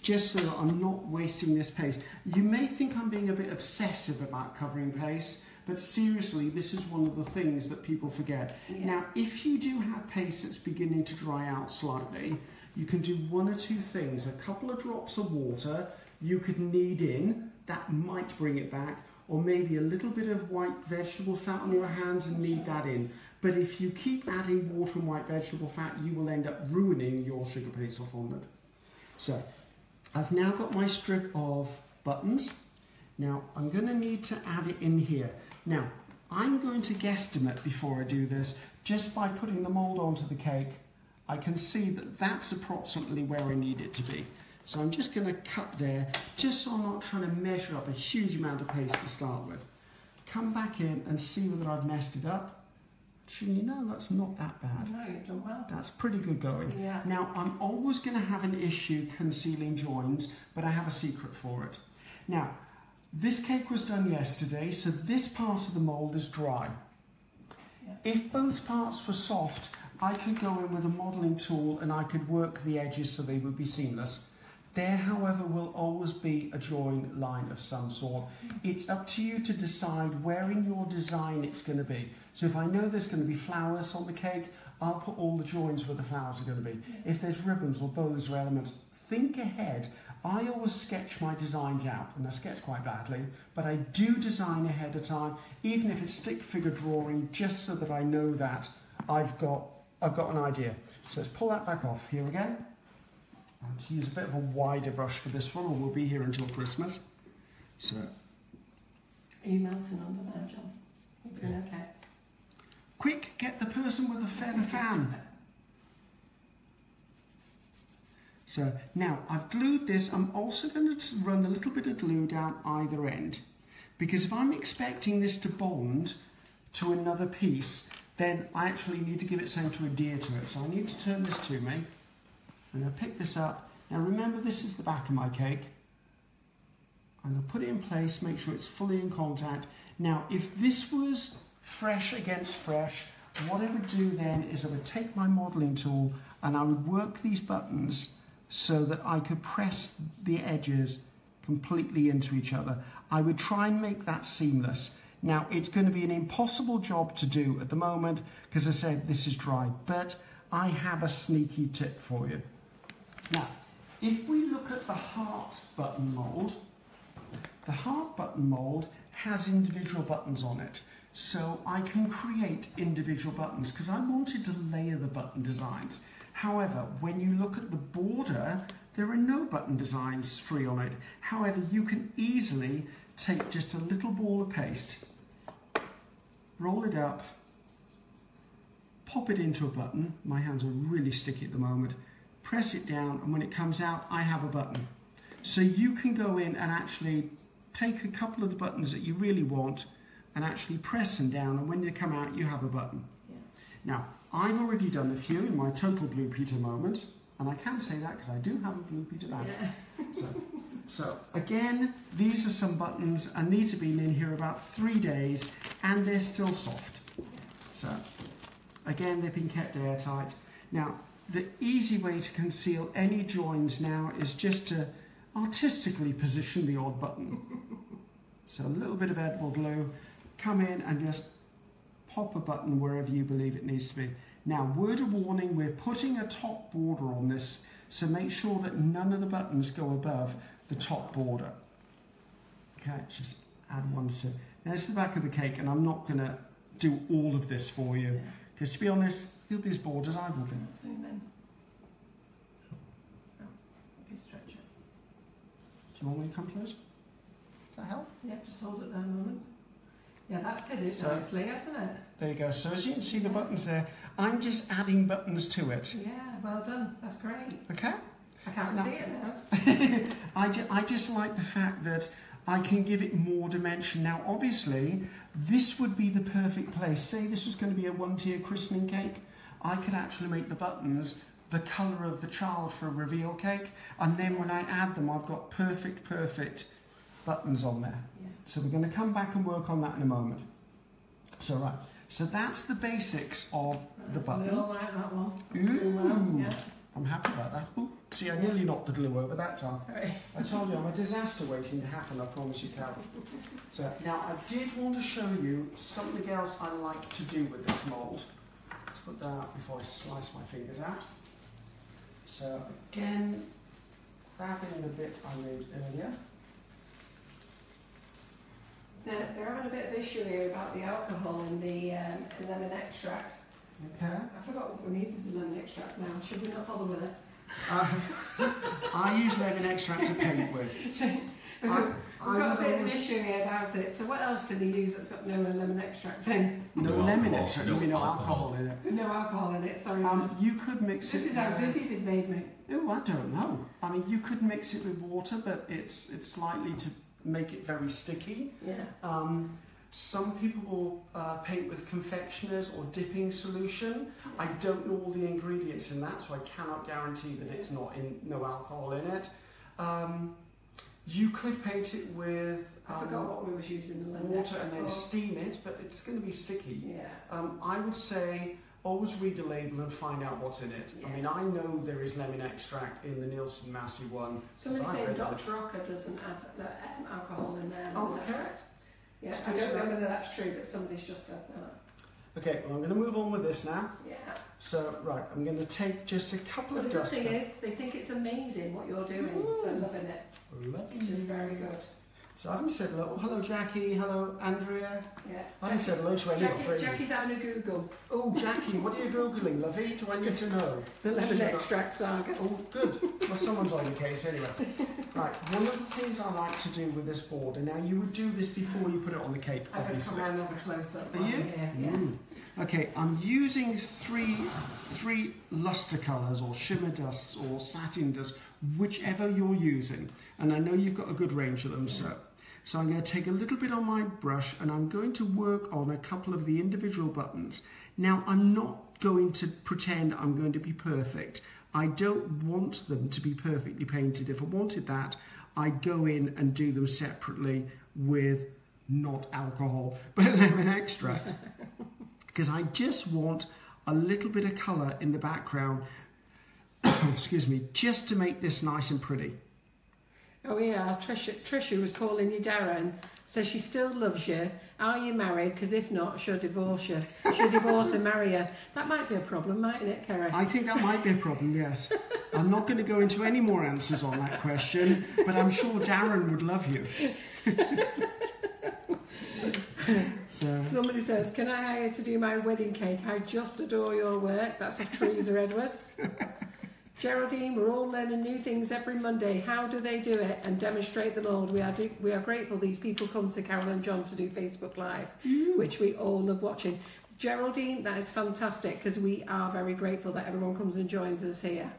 just so that I'm not wasting this paste. You may think I'm being a bit obsessive about covering paste, but seriously, this is one of the things that people forget. Yeah. Now, if you do have paste that's beginning to dry out slightly, you can do one or two things. A couple of drops of water you could knead in, that might bring it back, or maybe a little bit of white vegetable fat on your hands and knead that in. But if you keep adding water and white vegetable fat, you will end up ruining your sugar paste or fondant. So, I've now got my strip of buttons. Now, I'm going to need to add it in here. Now, I'm going to guesstimate before I do this, just by putting the mould onto the cake, I can see that that's approximately where I need it to be. So I'm just going to cut there, just so I'm not trying to measure up a huge amount of paste to start with. come back in and see whether I've messed it up. Actually, no, that's not that bad. No, you've done well. That's pretty good going. Yeah. Now, I'm always going to have an issue concealing joins, but I have a secret for it. Now, this cake was done yesterday, so this part of the mould is dry. Yeah. If both parts were soft, I could go in with a modelling tool and I could work the edges so they would be seamless. There, however, will always be a join line of some sort. It's up to you to decide where in your design it's going to be. So if I know there's going to be flowers on the cake, I'll put all the joins where the flowers are going to be. Yeah. If there's ribbons or bows or elements, think ahead. I always sketch my designs out, and I sketch quite badly, but I do design ahead of time, even if it's stick figure drawing, just so that I know that I've got an idea. So let's pull that back off here again. I'm going to use a bit of a wider brush for this one, or we'll be here until Christmas. So, are you melting under there, John? You're doing okay. Quick, get the person with the feather fan. So now I've glued this. I'm also going to run a little bit of glue down either end, because if I'm expecting this to bond to another piece, then I actually need to give it something to adhere to it. So I need to turn this to me. I'm going to pick this up. Now remember, this is the back of my cake. I'm going to put it in place, make sure it's fully in contact. Now, if this was fresh against fresh, what I would do then is I would take my modelling tool and I would work these buttons so that I could press the edges completely into each other. I would try and make that seamless. Now, it's going to be an impossible job to do at the moment because I said this is dry, but I have a sneaky tip for you. Now, if we look at the heart button mould, the heart button mould has individual buttons on it. So I can create individual buttons because I wanted to layer the button designs. However, when you look at the border, there are no button designs free on it. However, you can easily take just a little ball of paste, roll it up, pop it into a button. My hands are really sticky at the moment. Press it down, and when it comes out, I have a button. So you can go in and actually take a couple of the buttons that you really want and actually press them down, and when they come out, you have a button. Yeah. Now, I've already done a few in my total Blue Peter moment, and I can say that because I do have a Blue Peter bag. Yeah. So again, these are some buttons, and these have been in here about 3 days, and they're still soft. So again, they've been kept airtight. Now, the easy way to conceal any joins now is just to artistically position the odd button. So a little bit of edible glue, come in and just pop a button wherever you believe it needs to be. Now, word of warning, we're putting a top border on this, so make sure that none of the buttons go above the top border. Okay, just add one to. Now, this is the back of the cake, and I'm not going to do all of this for you, because to be honest, you'll be as bored as I will be. Do you want me to come close? Does that help? Yeah, just hold it there a moment. Yeah, that's hid it nicely, hasn't it? There you go. So as you can see the buttons there, I'm just adding buttons to it. Yeah, well done. That's great. Okay. I can't see it now. I just like the fact that I can give it more dimension. Now, obviously, this would be the perfect place. Say this was going to be a one-tier christening cake. I could actually make the buttons the colour of the child for a reveal cake, and then when I add them, I've got perfect buttons on there. Yeah. So we're going to come back and work on that in a moment. So right, so that's the basics of the button. I like that one. Ooh, yeah. I'm happy about that. Ooh, see, I nearly knocked the glue over that time. Right. I told you I'm a disaster waiting to happen, I promise you, Carol. So now I did want to show you something else I like to do with this mould. Let's put that out before I slice my fingers out. So again, grabbing the bit I made earlier. They're having a bit of issue here about the alcohol in the lemon extract. Okay. I forgot what we needed the lemon extract now. Should we not bother with it? I use lemon extract to paint with. We've got a bit of an issue here about it. So what else can they use that's got no lemon extract in? No lemon extract, you mean no alcohol in it? No alcohol in it, sorry. You could mix it. This is how dizzy they've made me. Oh, I don't know. I mean, you could mix it with water, but it's likely to make it very sticky. Yeah. Some people will paint with confectioner's or dipping solution. I don't know all the ingredients in that, so I cannot guarantee that it's no alcohol in it. You could paint it with I forgot what we was using the water and then steam it, but it's going to be sticky. Yeah. I would say always read the label and find out what's in it. Yeah. I mean, I know there is lemon extract in the Nielsen Massey one. Somebody said Dr. Rocker doesn't have alcohol in there. Oh, okay. Yeah, I don't know whether that's true, but somebody's just said that. Okay, well, I'm going to move on with this now. Yeah. So, right, I'm going to take just a couple of dust. The good thing is, they think it's amazing what you're doing. Ooh. They're loving it. Lovely. Which is very good. So I haven't said hello. Oh, hello, Jackie. Hello, Andrea. Yeah. I haven't said hello to anyone. Jackie's having a Google. Oh, Jackie, what are you Googling, lovey? Do I need to know? The lemon extract saga. Oh, good. Well, someone's on your case anyway. Right, one of the things I like to do with this board, and now you would do this before you put it on the cake, obviously. I'm going to come around and have a close-up. Are you? Yeah. Mm. Okay, I'm using three luster colours or shimmer dusts or satin dust, whichever you're using. And I know you've got a good range of them, so I'm going to take a little bit on my brush and I'm going to work on a couple of the individual buttons. Now, I'm not going to pretend I'm going to be perfect. I don't want them to be perfectly painted. If I wanted that, I'd go in and do them separately with not alcohol, but lemon extract. Because I just want a little bit of colour in the background, excuse me, just to make this nice and pretty. Oh yeah, Trisha was calling you Darren, says she still loves you. Are you married? Because if not, she'll divorce you. She'll divorce and marry you. That might be a problem, mightn't it, Kerry? I think that might be a problem, yes. I'm not going to go into any more answers on that question, but I'm sure Darren would love you. So. Somebody says, can I hire you to do my wedding cake? I just adore your work. That's of Teresa Edwards. Geraldine, we're all learning new things every Monday. How do they do it and demonstrate the mould? We are grateful these people come to Carol and John to do Facebook Live, which we all love watching. Geraldine, that is fantastic because we are very grateful that everyone comes and joins us here.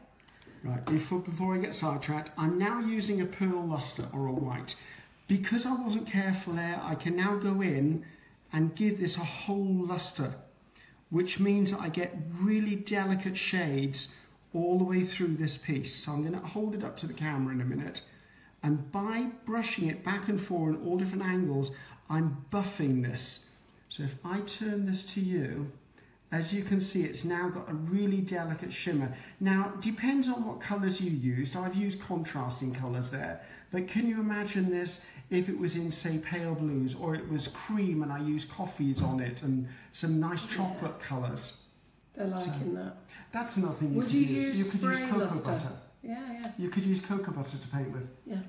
Right, before I get sidetracked, I'm now using a pearl luster or a white. Because I wasn't careful there, I can now go in and give this a whole luster, which means that I get really delicate shades all the way through this piece. So I'm going to hold it up to the camera in a minute, and by brushing it back and forth in all different angles, I'm buffing this. So if I turn this to you, as you can see, it's now got a really delicate shimmer. Now, it depends on what colours you used. I've used contrasting colours there, but can you imagine this if it was in, say, pale blues, or it was cream and I used coffees on it and some nice chocolate colours? They're liking that. That's nothing you could use. You could use cocoa luster? butter. Yeah. You could use cocoa butter to paint with. Yeah.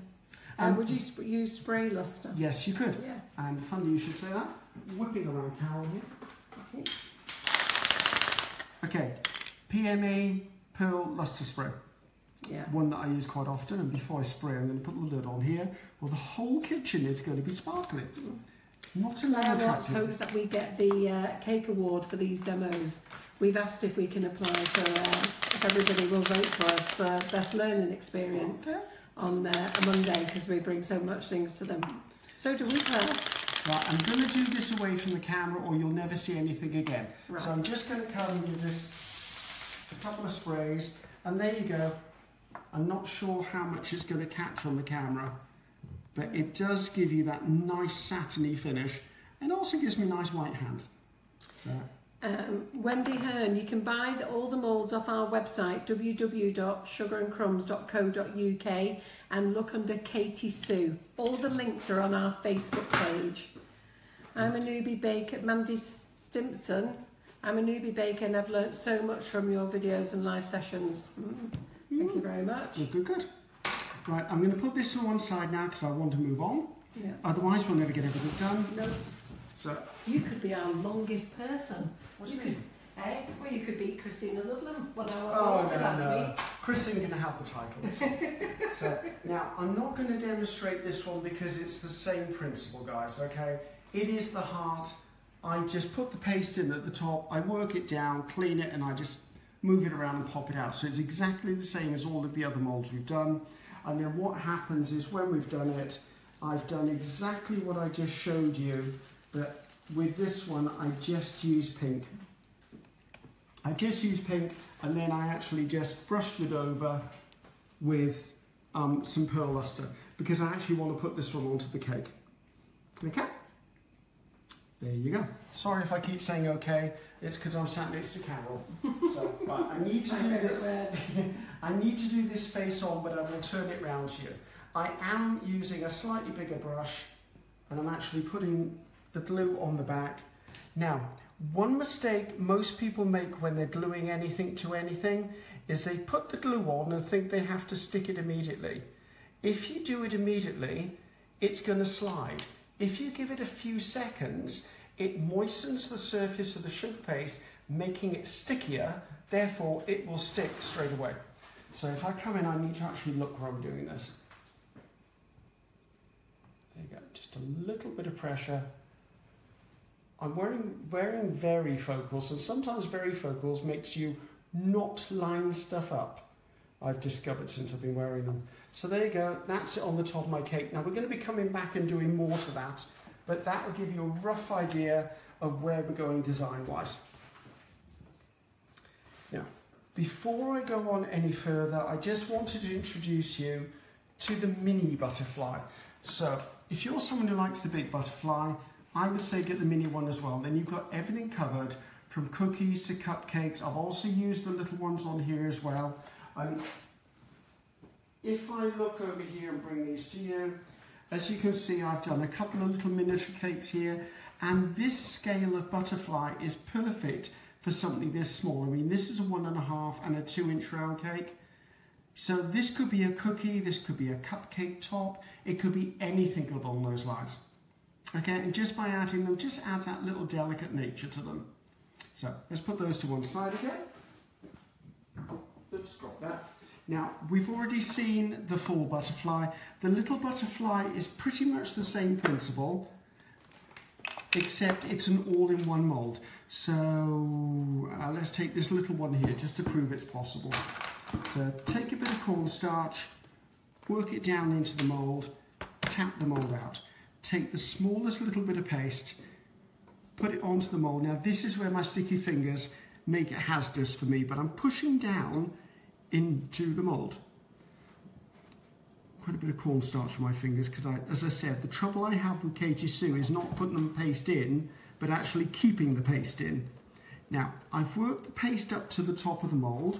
Would you use spray luster? Yes, you could. Yeah. And funny you should say that. Whipping around Carol here. Okay. PMA Pearl Luster Spray. Yeah. One that I use quite often, and before I spray I'm going to put the lid on here. Well, the whole kitchen is going to be sparkling. Not a lemon Let's hope that we get the cake award for these demos. We've asked if we can apply for, if everybody will vote for us for best learning experience on a Monday, because we bring so much things to them. So do we, Claire? Right, I'm going to do this away from the camera or you'll never see anything again. Right. So I'm just going to come with this, a couple of sprays, and there you go. I'm not sure how much it's going to catch on the camera, but it does give you that nice satiny finish, and also gives me nice white hands. So. Wendy Hearn, you can buy all the moulds off our website www.sugarandcrumbs.co.uk and look under Katy Sue. All the links are on our Facebook page. I'm a newbie baker, Mandy Stimpson. I'm a newbie baker and I've learnt so much from your videos and live sessions. Thank you very much. Good. Right, I'm going to put this on one side now because I want to move on. Yeah. Otherwise we'll never get everything done. No. So. You could be our longest person. What do you mean? Well, you could beat Christina Ludlam. Well, I was last week. Christine can have the title. So now I'm not going to demonstrate this one because it's the same principle, guys. Okay, it is the heart. I just put the paste in at the top. I work it down, clean it, and I just move it around and pop it out. So it's exactly the same as all of the other moulds we've done. And then what happens is when we've done it, I've done exactly what I just showed you. But with this one, I just use pink. I just use pink, and then I actually just brushed it over with some pearl luster, because I actually want to put this one onto the cake. Okay? There you go. Sorry if I keep saying okay, it's because I'm sat next to Carol. So, right, I need to do this. I need to do this face on, but I will turn it round to you. I am using a slightly bigger brush, and I'm actually putting the glue on the back. Now, one mistake most people make when they're gluing anything to anything is they put the glue on and think they have to stick it immediately. If you do it immediately, it's going to slide. If you give it a few seconds, it moistens the surface of the sugar paste, making it stickier, therefore it will stick straight away. So if I come in, I need to actually look where I'm doing this. There you go, just a little bit of pressure. I'm wearing varifocals, and sometimes varifocals makes you not line stuff up. I've discovered since I've been wearing them. So there you go, that's it on the top of my cake. Now we're going to be coming back and doing more to that, but that will give you a rough idea of where we're going design-wise. Now, before I go on any further, I just wanted to introduce you to the mini butterfly. So if you're someone who likes the big butterfly, I would say get the mini one as well. Then you've got everything covered, from cookies to cupcakes. I've also used the little ones on here as well. If I look over here and bring these to you, as you can see, I've done a couple of little miniature cakes here, and this scale of butterfly is perfect for something this small. I mean, this is a 1.5 and a 2-inch round cake. So this could be a cookie, this could be a cupcake top, it could be anything along those lines. Okay, and just by adding them, just adds that little delicate nature to them. So let's put those to one side again. Oops, got that. Now, we've already seen the full butterfly. The little butterfly is pretty much the same principle, except it's an all-in-one mould. So let's take this little one here just to prove it's possible. So take a bit of cornstarch, work it down into the mould, tap the mould out. Take the smallest little bit of paste, put it onto the mould. Now this is where my sticky fingers make it hazardous for me, but I'm pushing down into the mould. Quite a bit of cornstarch on my fingers, because as I said, the trouble I have with Katy Sue is not putting the paste in, but actually keeping the paste in. Now, I've worked the paste up to the top of the mould.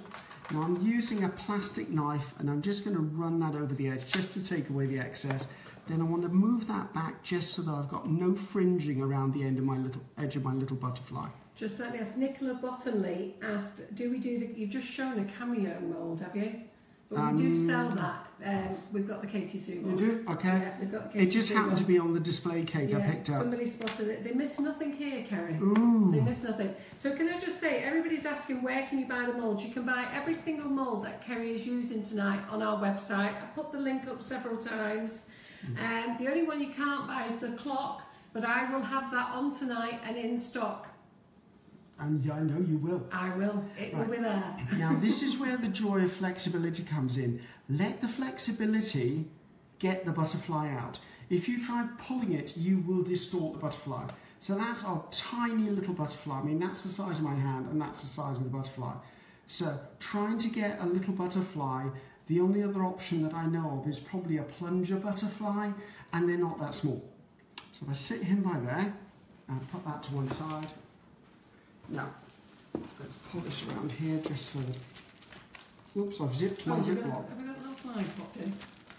Now I'm using a plastic knife, and I'm just going to run that over the edge just to take away the excess. Then I want to move that back just so that I've got no fringing around the end of my edge of my little butterfly. Just let me ask, Nicola Bottomley asked, do we do the, you've just shown a cameo mould, have you? But we do sell that. We've got the Katy Sue one. You do? Okay. Yeah, we've got the Katy It just Sue happened one. to be on the display cake I picked up. Somebody spotted it. They missed nothing here, Kerry. Ooh. They missed nothing. So can I just say, everybody's asking where can you buy the moulds? You can buy every single mould that Kerry is using tonight on our website. I put the link up several times. And the only one you can't buy is the clock, but I will have that on tonight and in stock. And yeah, I know you will. I will. It will be there. Now this is where the joy of flexibility comes in. Let the flexibility get the butterfly out. If you try pulling it, you will distort the butterfly. So that's our tiny little butterfly. I mean, that's the size of my hand, and that's the size of the butterfly. So trying to get a little butterfly, the only other option that I know of is probably a plunger butterfly, and they're not that small. So if I sit him by there, and put that to one side. Now, let's pull this around here just so that, oops, I've zipped my Ziploc. Have we got a little fly popped in?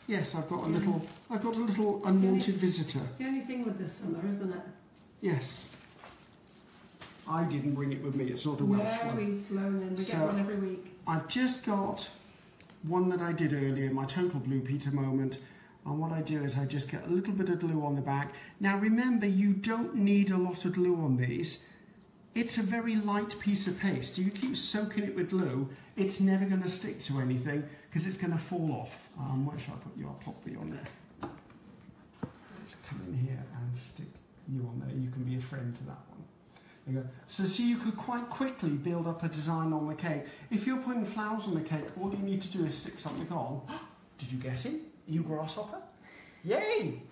Yes, I've got a little unwanted visitor. It's the only thing with this summer, isn't it? Yes. I didn't bring it with me, it's not a Welsh one. No, he's flown in, we get one every week. I've just got one that I did earlier, my total Blue Peter moment. And what I do is I just get a little bit of glue on the back. Now remember, you don't need a lot of glue on these. It's a very light piece of paste. You keep soaking it with glue, it's never going to stick to anything because it's going to fall off. Where shall I put you? I'll pop you on there. Let's come in here and stick you on there. You can be a friend to that one. There you go. So see, you could quite quickly build up a design on the cake. If you're putting flowers on the cake, all you need to do is stick something on. Did you get it? Are you grasshopper? Yay!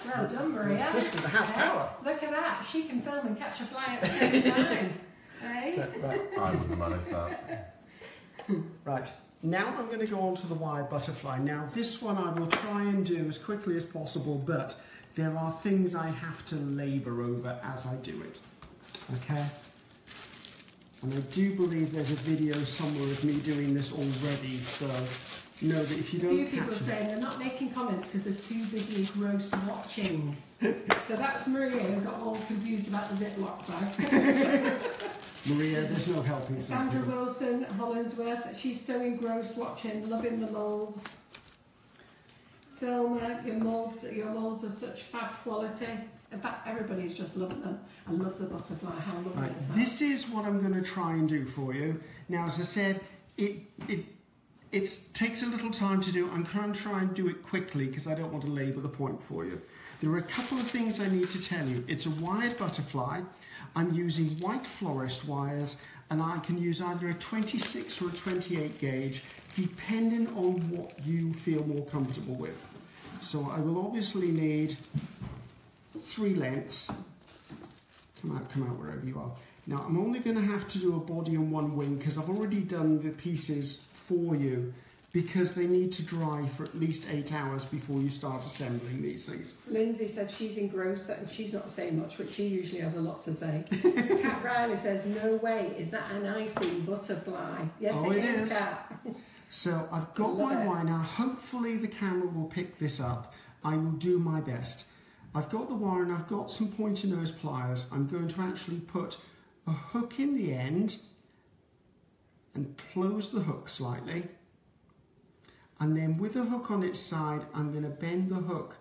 Well done, Maria. Sister has power. Look at that. She can film and catch a fly at the same time. Hey? So, right. I wouldn't have managed that. Right. Now I'm going to go on to the wire butterfly. Now this one I will try and do as quickly as possible, but there are things I have to labour over as I do it. Okay? And I do believe there's a video somewhere of me doing this already, so know that if you don't catch A few people saying they're not making comments because they're too busy gross watching. So that's Maria who got all confused about the Ziploc bag. Maria, there's no helping. Sandra Wilson, Hollingsworth, she's so engrossed watching, loving the moulds. Selma, your moulds are such fab quality. In fact, everybody's just loving them. I love the butterfly. How lovely Right, is that? this is what I'm going to try and do for you. Now, as I said, it takes a little time to do. I'm going to try and do it quickly because I don't want to labour the point for you. There are a couple of things I need to tell you. It's a wired butterfly. I'm using white florist wires, and I can use either a 26 or a 28 gauge, depending on what you feel more comfortable with. So I will obviously need 3 lengths. Come out wherever you are. Now I'm only going to have to do a body and 1 wing because I've already done the pieces for you, because they need to dry for at least 8 hours before you start assembling these things. Lindsay said she's engrossed and she's not saying much, but she usually has a lot to say. Kat Riley says, no way, is that an icing butterfly? Yes, Oh, it is, Kat. So I've got my wire now. Hopefully the camera will pick this up. I will do my best. I've got the wire and I've got some pointer nose pliers. I'm going to actually put a hook in the end and close the hook slightly. And then with the hook on its side, I'm going to bend the hook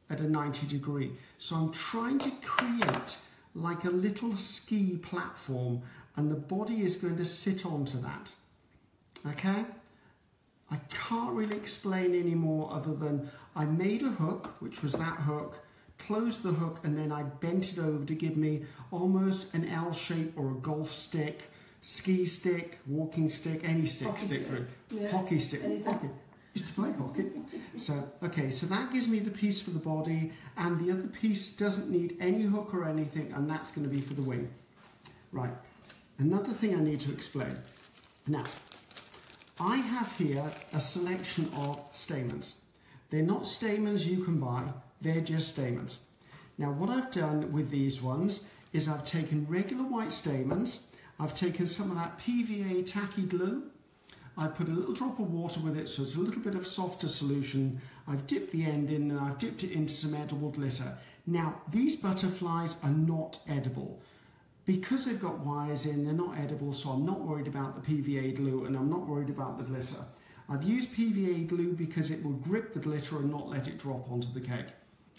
at a 90 degree. So I'm trying to create like a little ski platform, and the body is going to sit onto that. Okay? I can't really explain any more other than I made a hook, which was that hook, closed the hook, and then I bent it over to give me almost an L shape or a golf stick, ski stick, walking stick, any stick, Yeah. hockey stick. Hockey. Used to play hockey. So, okay, so that gives me the piece for the body, and the other piece doesn't need any hook or anything, and that's going to be for the wing. Right, another thing I need to explain. Now, I have here a selection of stamens. They're not stamens you can buy, they're just stamens. Now, what I've done with these ones is I've taken regular white stamens, I've taken some of that PVA tacky glue, I put a little drop of water with it so it's a little bit of softer solution. I've dipped the end in and I've dipped it into some edible glitter. Now, these butterflies are not edible. Because they've got wires in, they're not edible, so I'm not worried about the PVA glue and I'm not worried about the glitter. I've used PVA glue because it will grip the glitter and not let it drop onto the cake.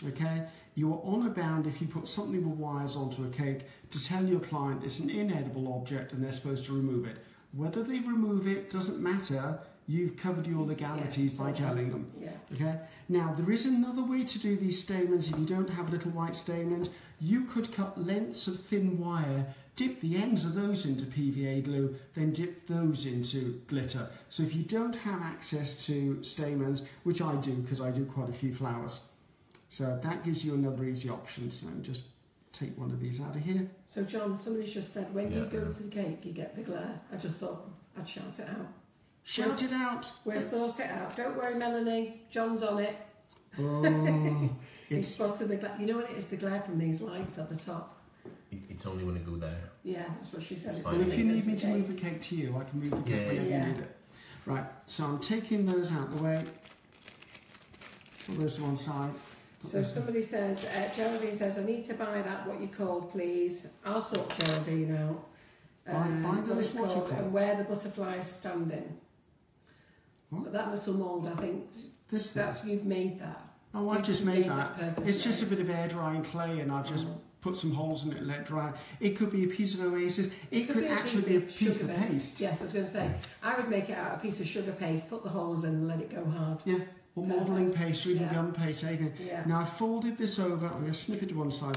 Okay? You are honour bound if you put something with wires onto a cake to tell your client it's an inedible object and they're supposed to remove it. Whether they remove it doesn't matter, you've covered your legalities by telling them. Yeah. Okay? Now, there is another way to do these stamens if you don't have little white stamens. You could cut lengths of thin wire, dip the ends of those into PVA glue, then dip those into glitter. So if you don't have access to stamens, which I do because I do quite a few flowers, so that gives you another easy option. So just take one of these out of here. So John, somebody's just said, when you go to the cake, you get the glare. I just thought I'd shout it out. Shout it out. We'll sort it out. Don't worry, Melanie. John's on it. Oh, He spotted the glare. You know what it is? The glare from these lights at the top. It's only when I go there. Yeah, that's what she said. It's so fine. if you need me to move the cake to you, I can move the cake whenever you need it. Right, so I'm taking those out the way. Put those to one side. So somebody says, Geraldine says, I need to buy that, what you called, please. I'll sort Geraldine out. Buy those what you call. And where the butterfly's standing. What? But that little mould, I think, you've made that. Oh, I've just made that. It's just a bit of air drying clay and I've just put some holes in it and let it dry. It could be a piece of oasis. It could actually be a piece of paste. Yes, I was going to say, I would make it out of a piece of sugar paste, put the holes in and let it go hard. Yeah, or modelling paste or even gum paste. Yeah. Now I've folded this over, I'm going to snip it to one side.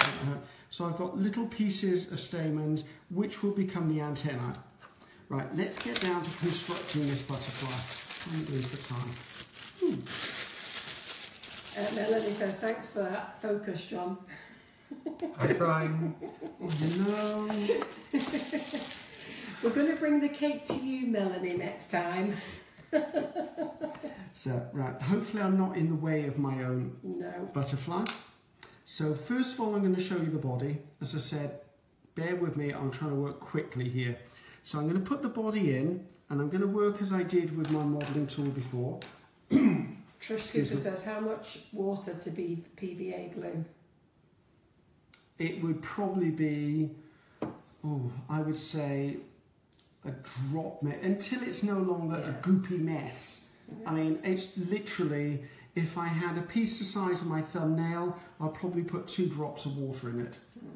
So I've got little pieces of stamens which will become the antennae. Right, let's get down to constructing this butterfly. I'm doing for time. Melanie says, thanks for that focus, John. I'm trying. You know. We're going to bring the cake to you, Melanie, next time. So, right, hopefully I'm not in the way of my own butterfly. So first of all, I'm going to show you the body. As I said, bear with me, I'm trying to work quickly here. So I'm going to put the body in, and I'm going to work as I did with my modelling tool before. Trish Cooper says, how much water to be PVA glue? It would probably be, I would say a drop, until it's no longer a goopy mess. I mean, it's literally, if I had a piece the size of my thumbnail, I'll probably put 2 drops of water in it.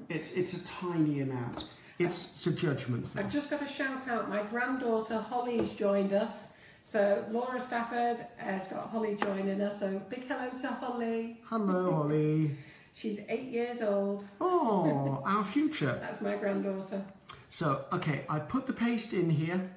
It's a tiny amount. It's a judgment thing. I've just got to shout out, my granddaughter Holly's joined us. So Laura Stafford has got Holly joining us, so big hello to Holly. Hello, Holly. She's 8 years old. Oh, our future. That's my granddaughter. So, okay, I put the paste in here.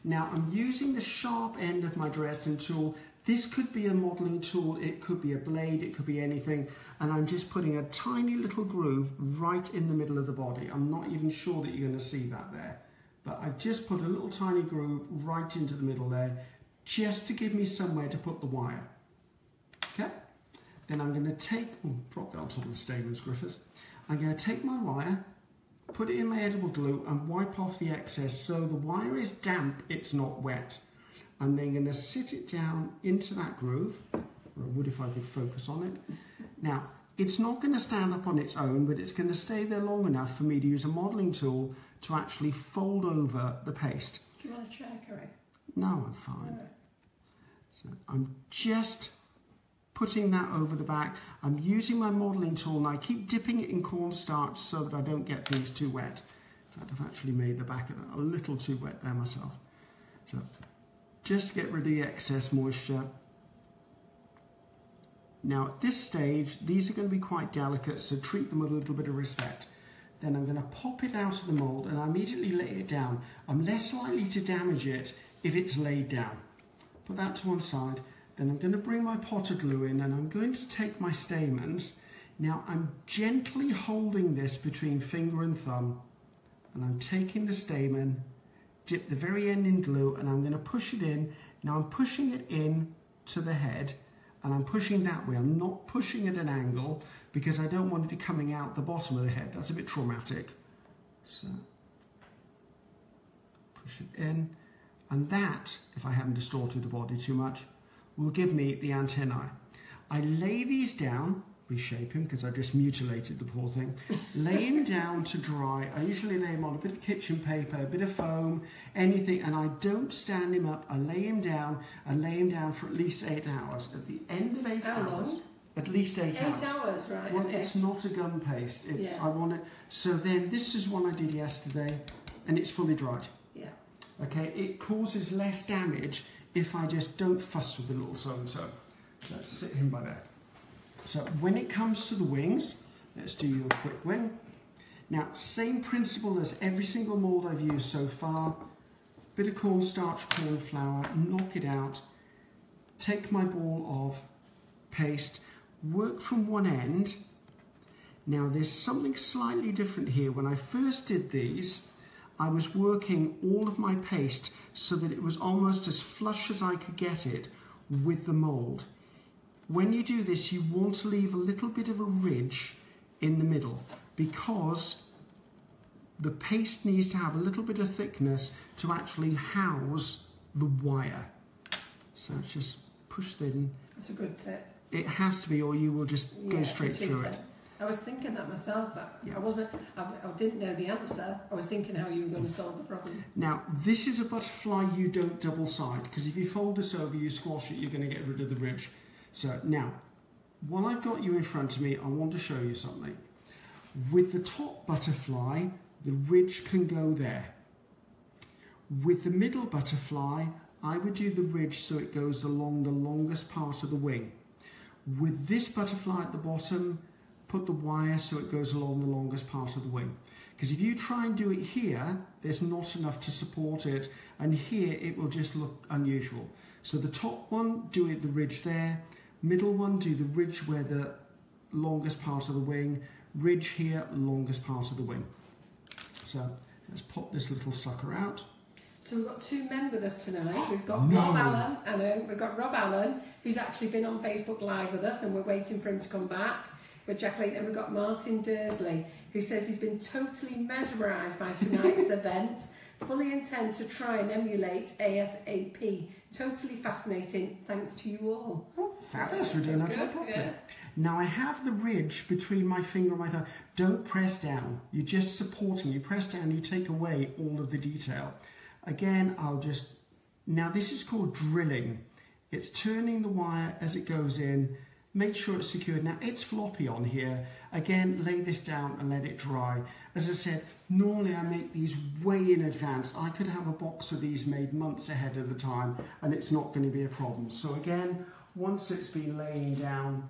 Now I'm using the sharp end of my Dresden tool. This could be a modelling tool, it could be a blade, it could be anything. And I'm just putting a tiny little groove right in the middle of the body. I'm not even sure that you're going to see that there. But I've just put a little tiny groove right into the middle there, just to give me somewhere to put the wire. Okay? Then I'm going to take, drop that on top of the stamens, Griffiths. I'm going to take my wire, put it in my edible glue and wipe off the excess so the wire is damp, it's not wet. I'm then going to sit it down into that groove, or I would if I could focus on it. Now, it's not going to stand up on its own, but it's going to stay there long enough for me to use a modelling tool to actually fold over the paste. Do you want a chair, Ceri? No, I'm fine. So I'm just putting that over the back. I'm using my modelling tool and I keep dipping it in cornstarch so that I don't get things too wet. In fact, I've actually made the back of it a little too wet there myself. So just to get rid of the excess moisture. Now at this stage, these are going to be quite delicate, so treat them with a little bit of respect. Then I'm going to pop it out of the mould and I immediately lay it down. I'm less likely to damage it if it's laid down. Put that to one side. Then I'm going to bring my potter glue in and I'm going to take my stamens. Now I'm gently holding this between finger and thumb and I'm taking the stamen, dip the very end in glue and I'm going to push it in. Now I'm pushing it in to the head and I'm pushing that way. I'm not pushing at an angle because I don't want it coming out the bottom of the head. That's a bit traumatic. So push it in and that, if I haven't distorted the body too much, will give me the antennae. I lay these down, reshape him because I just mutilated the poor thing, lay him down to dry. I usually lay him on a bit of kitchen paper, a bit of foam, anything, and I don't stand him up. I lay him down and lay him down for at least 8 hours. At the end of 8 hours, long? At least 8 hours. 8 hours, right? Well, okay. It's not a gum paste. It's, Yeah. I want it. So then this is one I did yesterday and it's fully dried. Yeah. Okay, it causes less damage if I just don't fuss with the little so-and-so. So let's sit him by there. So when it comes to the wings, let's do you a quick wing. Now, same principle as every single mould I've used so far. Bit of cornstarch, corn flour, knock it out. Take my ball of paste, work from one end. Now there's something slightly different here. When I first did these, I was working all of my paste so that it was almost as flush as I could get it with the mould. When you do this, you want to leave a little bit of a ridge in the middle because the paste needs to have a little bit of thickness to actually house the wire. So just push that in. That's a good tip. It has to be, or you will just go straight through it. I was thinking that myself. I didn't know the answer. I was thinking how you were going to solve the problem. Now, this is a butterfly you don't double side, because if you fold this over, you squash it, you're going to get rid of the ridge. So now, while I've got you in front of me, I want to show you something. With the top butterfly, the ridge can go there. With the middle butterfly, I would do the ridge so it goes along the longest part of the wing. With this butterfly at the bottom, put the wire so it goes along the longest part of the wing. Because if you try and do it here, there's not enough to support it, and here it will just look unusual. So the top one, do it the ridge there. Middle one, do the ridge where the longest part of the wing, ridge here, longest part of the wing. So let's pop this little sucker out. So we've got two men with us tonight. We've got Rob Allen, I know, we've got Rob Allen, who's actually been on Facebook Live with us, and we're waiting for him to come back with Jacqueline, and we've got Martin Dursley, who says he's been totally mesmerised by tonight's event, fully intend to try and emulate ASAP. Totally fascinating, thanks to you all. Oh, fabulous, we're doing that properly. Yeah. Now I have the ridge between my finger and my thumb. Don't press down, you're just supporting. You press down, you take away all of the detail. Again, now this is called drilling. It's turning the wire as it goes in, make sure it's secured. Now it's floppy on here. Again, lay this down and let it dry. As I said, normally I make these way in advance. I could have a box of these made months ahead of the time and it's not going to be a problem. So again, once it's been laying down,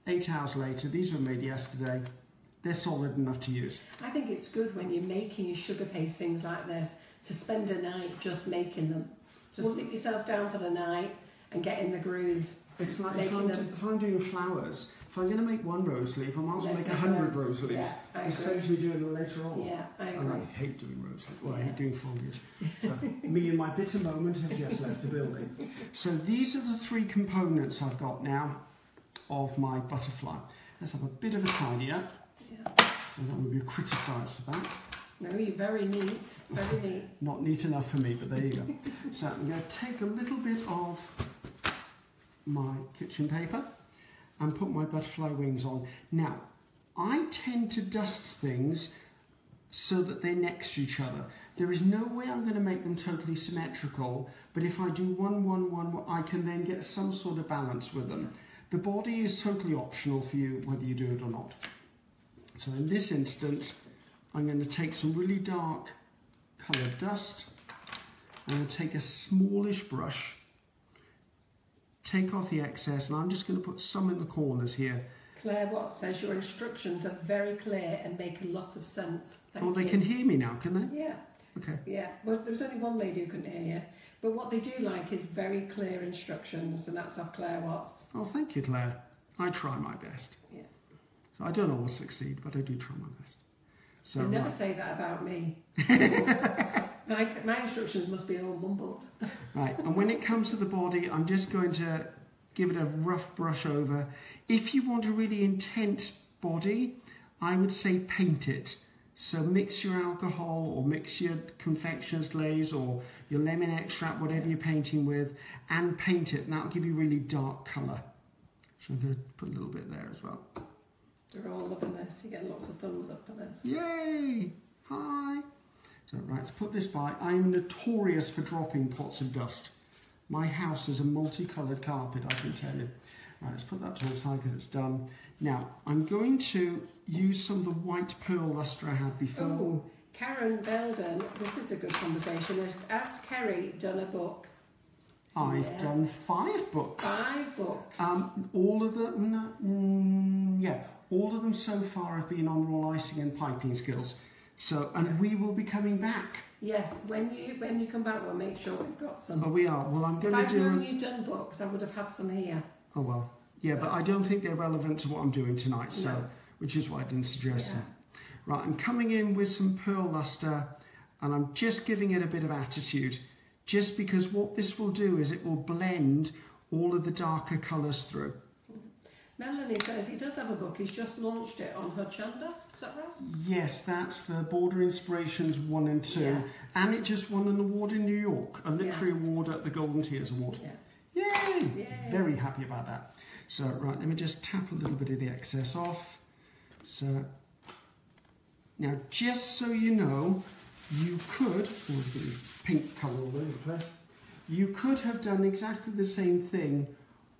8 hours later, these were made yesterday, they're solid enough to use. I think it's good when you're making your sugar paste things like this to spend a night just making them. Just sit yourself down for the night and get in the groove. It's like if I'm doing flowers, if I'm going to make one rose leaf, I might as well make 100 rose leaves. Yeah, it saves me doing them later on. Yeah, I agree. And I hate doing rose leaves. Well, I hate doing foliage. So me and my bitter moment have just left the building. So these are the three components I've got now of my butterfly. Let's have a bit of a tidy up. Yeah. So I don't want to be criticised for that. No, you're very neat, very neat. Not neat enough for me, but there you go. So I'm going to take a little bit of my kitchen paper and put my butterfly wings on. Now, I tend to dust things so that they're next to each other. There is no way I'm going to make them totally symmetrical, but if I do one, I can then get some sort of balance with them. The body is totally optional for you, whether you do it or not. So in this instance, I'm going to take some really dark coloured dust. I'm going to take a smallish brush, take off the excess, and I'm just going to put some in the corners here. Claire Watt says your instructions are very clear and make a lot of sense. Thank you. They can hear me now, can they? Yeah. Okay. Yeah, well, there's only one lady who couldn't hear you. But what they do like is very clear instructions, and that's off Claire Watts. Oh, thank you, Claire. I try my best. Yeah. So I don't always succeed, but I do try my best. So You never say that about me. my instructions must be all mumbled. Right, and when it comes to the body, I'm just going to give it a rough brush over. If you want a really intense body, I would say paint it. So mix your alcohol or mix your confectioner's glaze or your lemon extract, whatever you're painting with, and paint it, and that'll give you really dark colour. So I'm going to put a little bit there as well. They're all loving this. You're getting lots of thumbs up for this. Yay! Hi! So right, let's put this by. I'm notorious for dropping pots of dust. My house is a multicoloured carpet, I can tell you. Right, let's put that to one side because it's done. Now, I'm going to use some of the white pearl lustre I had before. Oh, Karen Belden, this is a good conversation. Has Kerry done a book? I've done 5 books. 5 books. All of them, all of them so far have been on roll icing and piping skills. So, and we will be coming back. Yes, when you come back, we'll make sure we've got some. Oh, we are. Well, I'm going to do. If I'd known you'd done books, I would have had some here. Oh well, yeah, but I don't think they're relevant to what I'm doing tonight. So, No. which is why I didn't suggest Yeah. them. Right, I'm coming in with some pearl lustre, and I'm just giving it a bit of attitude, just because what this will do is it will blend all of the darker colours through. Melanie says he does have a book. He's just launched it on Hochanda. Is that right? Yes, that's the Border Inspirations 1 and 2. Yeah. And it just won an award in New York, a literary award at the Golden Tears Award. Yeah. Yay! Yay! Very happy about that. So, right, let me just tap a little bit of the excess off. So, now just so you know, you could, the pink colour all over the place, you could have done exactly the same thing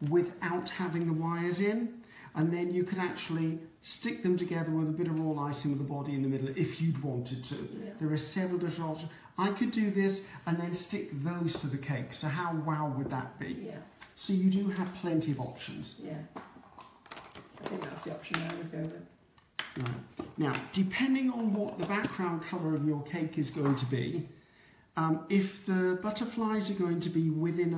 without having the wires in, and then you could actually stick them together with a bit of raw icing with the body in the middle if you'd wanted to. Yeah. There are several different options. I could do this and then stick those to the cake. So how wow would that be? Yeah. So you do have plenty of options. Yeah. I think that's the option I would go with. Right. Now, depending on what the background colour of your cake is going to be, if the butterflies are going to be within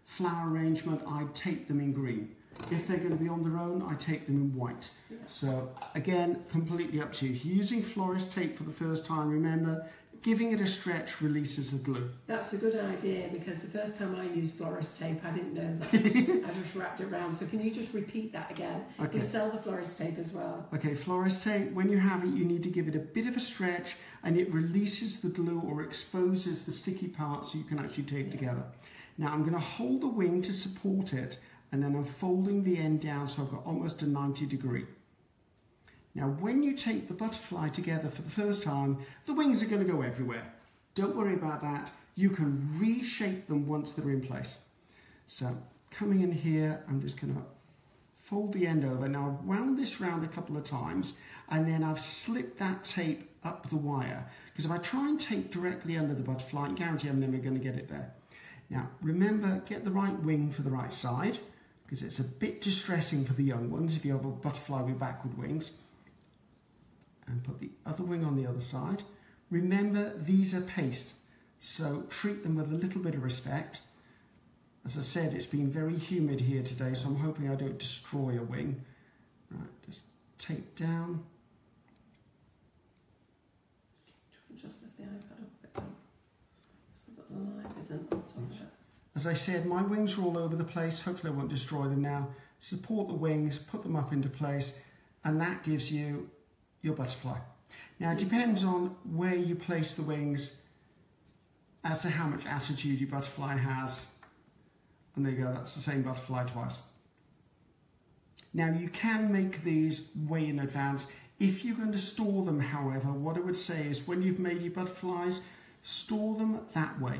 flower arrangement, I'd tape them in green. If they're going to be on their own, I tape them in white. Yeah. So again, completely up to you. If you're using florist tape for the first time, remember, giving it a stretch releases the glue. That's a good idea, because the first time I used florist tape, I didn't know that. I just wrapped it around. So can you just repeat that again? Okay. We sell the florist tape as well. Okay, florist tape, when you have it, you need to give it a bit of a stretch and it releases the glue or exposes the sticky parts so you can actually tape together. Now I'm going to hold the wing to support it, and then I'm folding the end down so I've got almost a 90 degree. Now when you tape the butterfly together for the first time, the wings are going to go everywhere. Don't worry about that. You can reshape them once they're in place. So coming in here, I'm just going to fold the end over. Now I've wound this round a couple of times, and then I've slipped that tape up the wire, because if I try and tape directly under the butterfly, I guarantee I'm never going to get it there. Now remember, get the right wing for the right side, because it's a bit distressing for the young ones if you have a butterfly with backward wings. And put the other wing on the other side. Remember, these are paste, so treat them with a little bit of respect. As I said, it's been very humid here today, so I'm hoping I don't destroy a wing. Right, just tape down. Just lift the iPad up a bit. So that the light isn't on top of it. As I said, my wings are all over the place. Hopefully I won't destroy them now. Support the wings, put them up into place, and that gives you your butterfly. Now it depends on where you place the wings as to how much attitude your butterfly has. And there you go, that's the same butterfly twice. Now you can make these way in advance. If you're going to store them, however, what I would say is when you've made your butterflies, store them that way,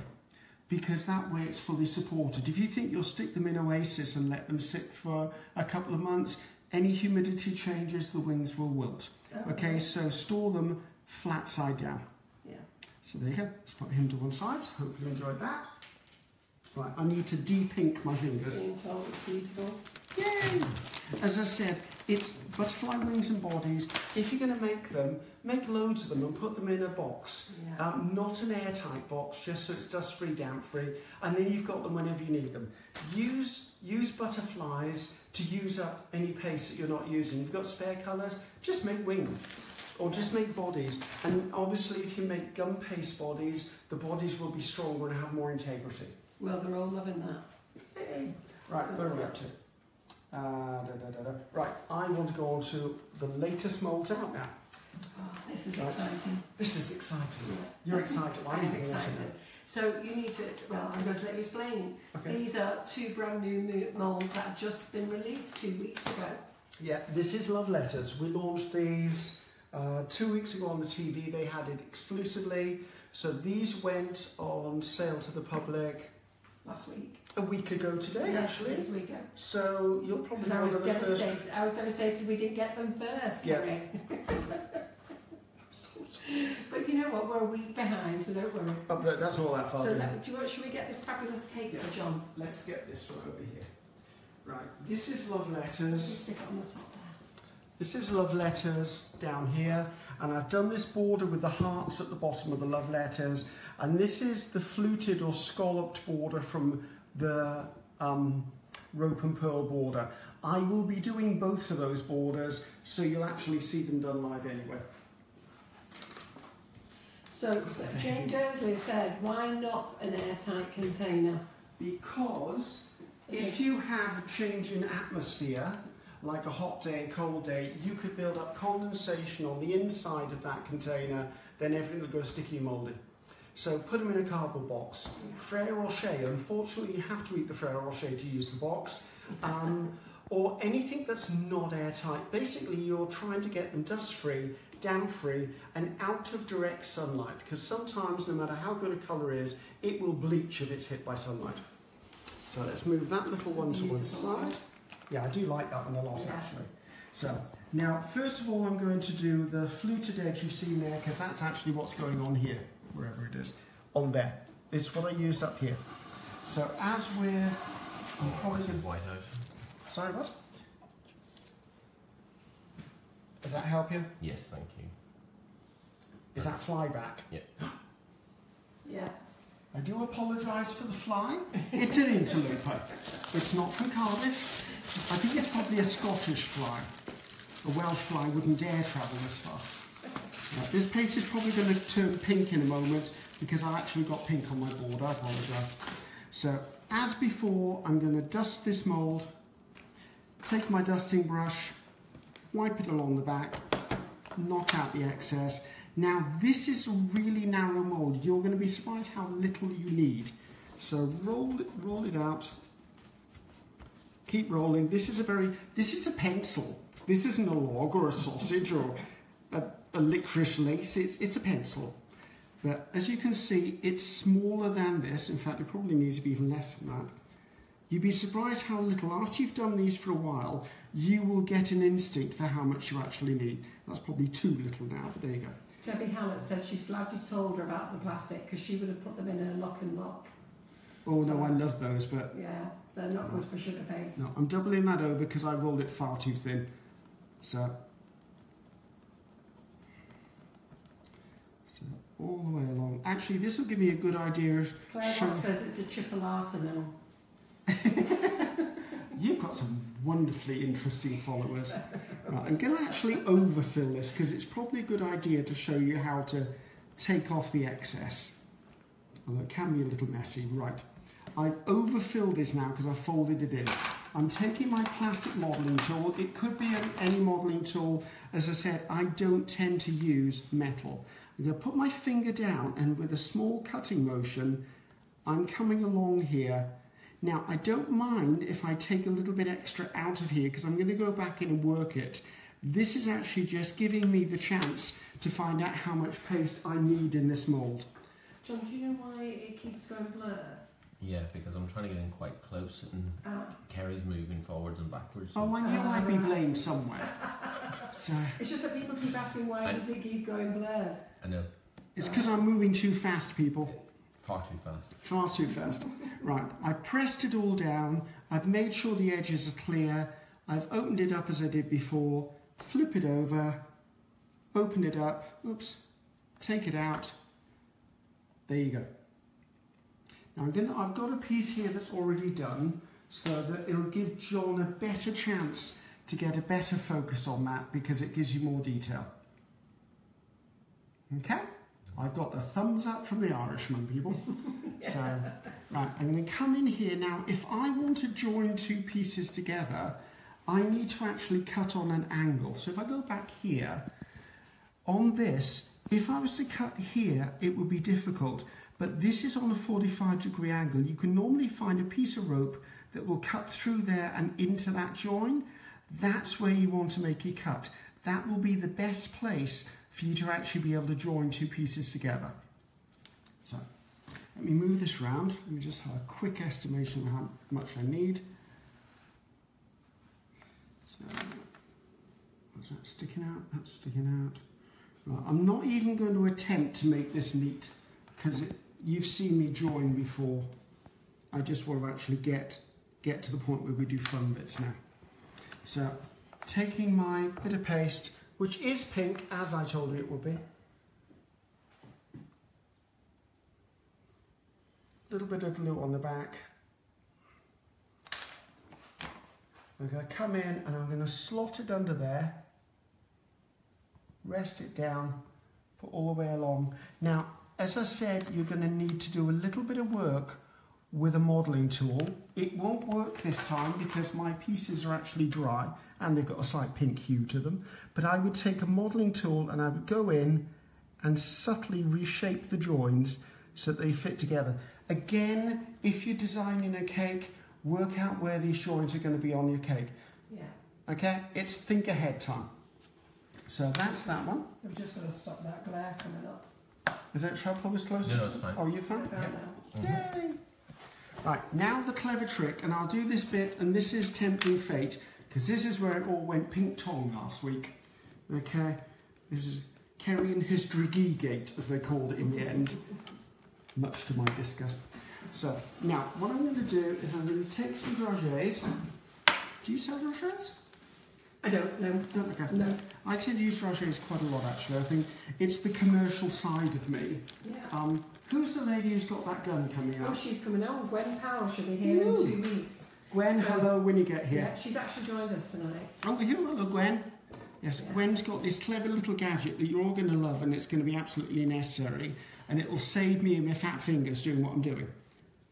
because that way it's fully supported. If you think you'll stick them in Oasis and let them sit for a couple of months, any humidity changes, the wings will wilt. Okay, so store them flat side down. Yeah. So there you go. Let's put him to one side. Hopefully you enjoyed that. Right, I need to de-pink my fingers. Being told it's beautiful. Yay! As I said, it's butterfly wings and bodies. If you're going to make them, make loads of them and put them in a box. Yeah. Not an airtight box, just so it's dust-free, damp-free, and then you've got them whenever you need them. Use butterflies to use up any paste that you're not using. You've got spare colours, just make wings. Or just make bodies. And obviously if you make gum paste bodies, the bodies will be stronger and have more integrity. Well, they're all loving that. Yay. Right, where are we up to? Right, I want to go on to the latest moulds out now. Oh, this is exciting. This is exciting. Yeah. You're excited. I am excited. So you need to, well, I'm going to let you explain. Okay. These are 2 brand new moulds that have just been released 2 weeks ago. Yeah, this is Love Letters. We launched these 2 weeks ago on the TV. They had it exclusively. So these went on sale to the public Last week. a week ago today, actually. This week ago. So you'll probably Because I was one of the first. devastated. I was devastated we didn't get them first, Yeah. Kerry. But you know what? We're a week behind, so don't worry. Oh, no, that's all that far. So should we get this fabulous cake Yes. for John? Let's get this one over here. Right, this is Love Just Letters. stick it on the top there. This is Love Letters down here, and I've done this border with the hearts at the bottom of the Love Letters, and this is the fluted or scalloped border from the rope and pearl border. I will be doing both of those borders, so you'll actually see them done live anyway. So Jane Dursley said, why not an airtight container? Because if you have a change in atmosphere, like a hot day, cold day, you could build up condensation on the inside of that container, then everything will go sticky and mouldy. So put them in a cardboard box. Frere Rocher, unfortunately you have to eat the Frere Rocher to use the box. Or anything that's not airtight. Basically you're trying to get them dust-free, damp-free and out of direct sunlight, because sometimes no matter how good a colour is, it will bleach if it's hit by sunlight. So let's move that little one to one side. Yeah, I do like that one a lot actually. So now first of all I'm going to do the fluted edge you've seen there, because that's actually what's going on here, wherever it is, on there. It's what I used up here. So as we're probably White out. sorry, what? Does that help you? Yes, thank you. Is that flyback? Yep. Yeah. I do apologise for the fly. It's an interloper. It's not from Cardiff. I think it's probably a Scottish fly. A Welsh fly wouldn't dare travel this far. This paste is probably going to turn pink in a moment because I've actually got pink on my board. I apologise. So, as before, I'm going to dust this mould, take my dusting brush, wipe it along the back, knock out the excess. Now, this is a really narrow mould. You're going to be surprised how little you need. So roll it out. Keep rolling. This is a pencil. This isn't a log or a sausage or a licorice lace. It's a pencil. But as you can see, it's smaller than this. In fact, it probably needs to be even less than that. You'd be surprised how little. After you've done these for a while, you will get an instinct for how much you actually need. That's probably too little now, but there you go. Debbie Hallett said she's glad you told her about the plastic because she would have put them in her lock and lock. Oh no, I love those, but... Yeah, they're not good for sugar paste. No, I'm doubling that over because I rolled it far too thin. So all the way along. Actually, this will give me a good idea of... Claire says it's a chipolata mill. You've got some wonderfully interesting followers. Right, I'm going to actually overfill this because it's probably a good idea to show you how to take off the excess. Although it can be a little messy. Right, I've overfilled this now because I've folded it in. I'm taking my plastic modelling tool. It could be any modelling tool. As I said, I don't tend to use metal. I'm going to put my finger down and with a small cutting motion, I'm coming along here. Now, I don't mind if I take a little bit extra out of here because I'm going to go back in and work it. This is actually just giving me the chance to find out how much paste I need in this mould. John, do you know why it keeps going blur? Yeah, because I'm trying to get in quite close and Ceri's moving forwards and backwards. Oh, I knew I'd be blamed somewhere. So it's just that people keep asking why does it keep going blurred? I know. It's because I'm moving too fast, people. Far too fast. Far too fast. Right, I pressed it all down. I've made sure the edges are clear. I've opened it up as I did before. Flip it over. Open it up. Oops. Take it out. There you go. Now I've got a piece here that's already done so that it'll give John a better chance to get a better focus on that because it gives you more detail. Okay? I've got the thumbs up from the Irishman, people. Yeah. So, right, I'm going to come in here. Now, if I want to join two pieces together, I need to actually cut on an angle. So if I go back here, on this, if I was to cut here, it would be difficult. But this is on a 45-degree angle. You can normally find a piece of rope that will cut through there and into that join. That's where you want to make your cut. That will be the best place for you to actually be able to join two pieces together. So, let me move this round. Let me just have a quick estimation of how much I need. So, what's that sticking out? That's sticking out. Right, I'm not even going to attempt to make this neat because you've seen me join before. I just want to actually get to the point where we do fun bits now. So, taking my bit of paste, which is pink, as I told you it would be. A little bit of glue on the back. I'm going to come in and I'm going to slot it under there. Rest it down, put all the way along. Now, as I said, you're going to need to do a little bit of work with a modelling tool. It won't work this time because my pieces are actually dry and they've got a slight pink hue to them. But I would take a modelling tool and I would go in and subtly reshape the joins so that they fit together. Again, if you're designing a cake, work out where these joins are going to be on your cake. Yeah. Okay, it's think ahead time. So that's that one. We're just going to stop that glare coming up. Is that sharp always closer? No, it's fine. Oh, you're fine? Yeah. Yay! Right, now the clever trick, and I'll do this bit, and this is tempting fate, because this is where it all went ping-tong last week. Okay, this is Ceri and his Driggy Gate, as they called it in the end, much to my disgust. So, now, what I'm going to do is I'm going to take some dragées. Do you sell dragées? I don't know. Okay. No. I tend to use dragées quite a lot, actually. I think it's the commercial side of me. Yeah. Who's the lady who's got that gun coming Oh, out? she's coming out. Gwen Powell should be here in 2 weeks. Gwen, So- hello when you get here. Yeah, she's actually joined us tonight. Oh, hello, Gwen. Yes, Yeah. Gwen's got this clever little gadget that you're all going to love, and it's going to be absolutely necessary, and it will save me and my fat fingers doing what I'm doing,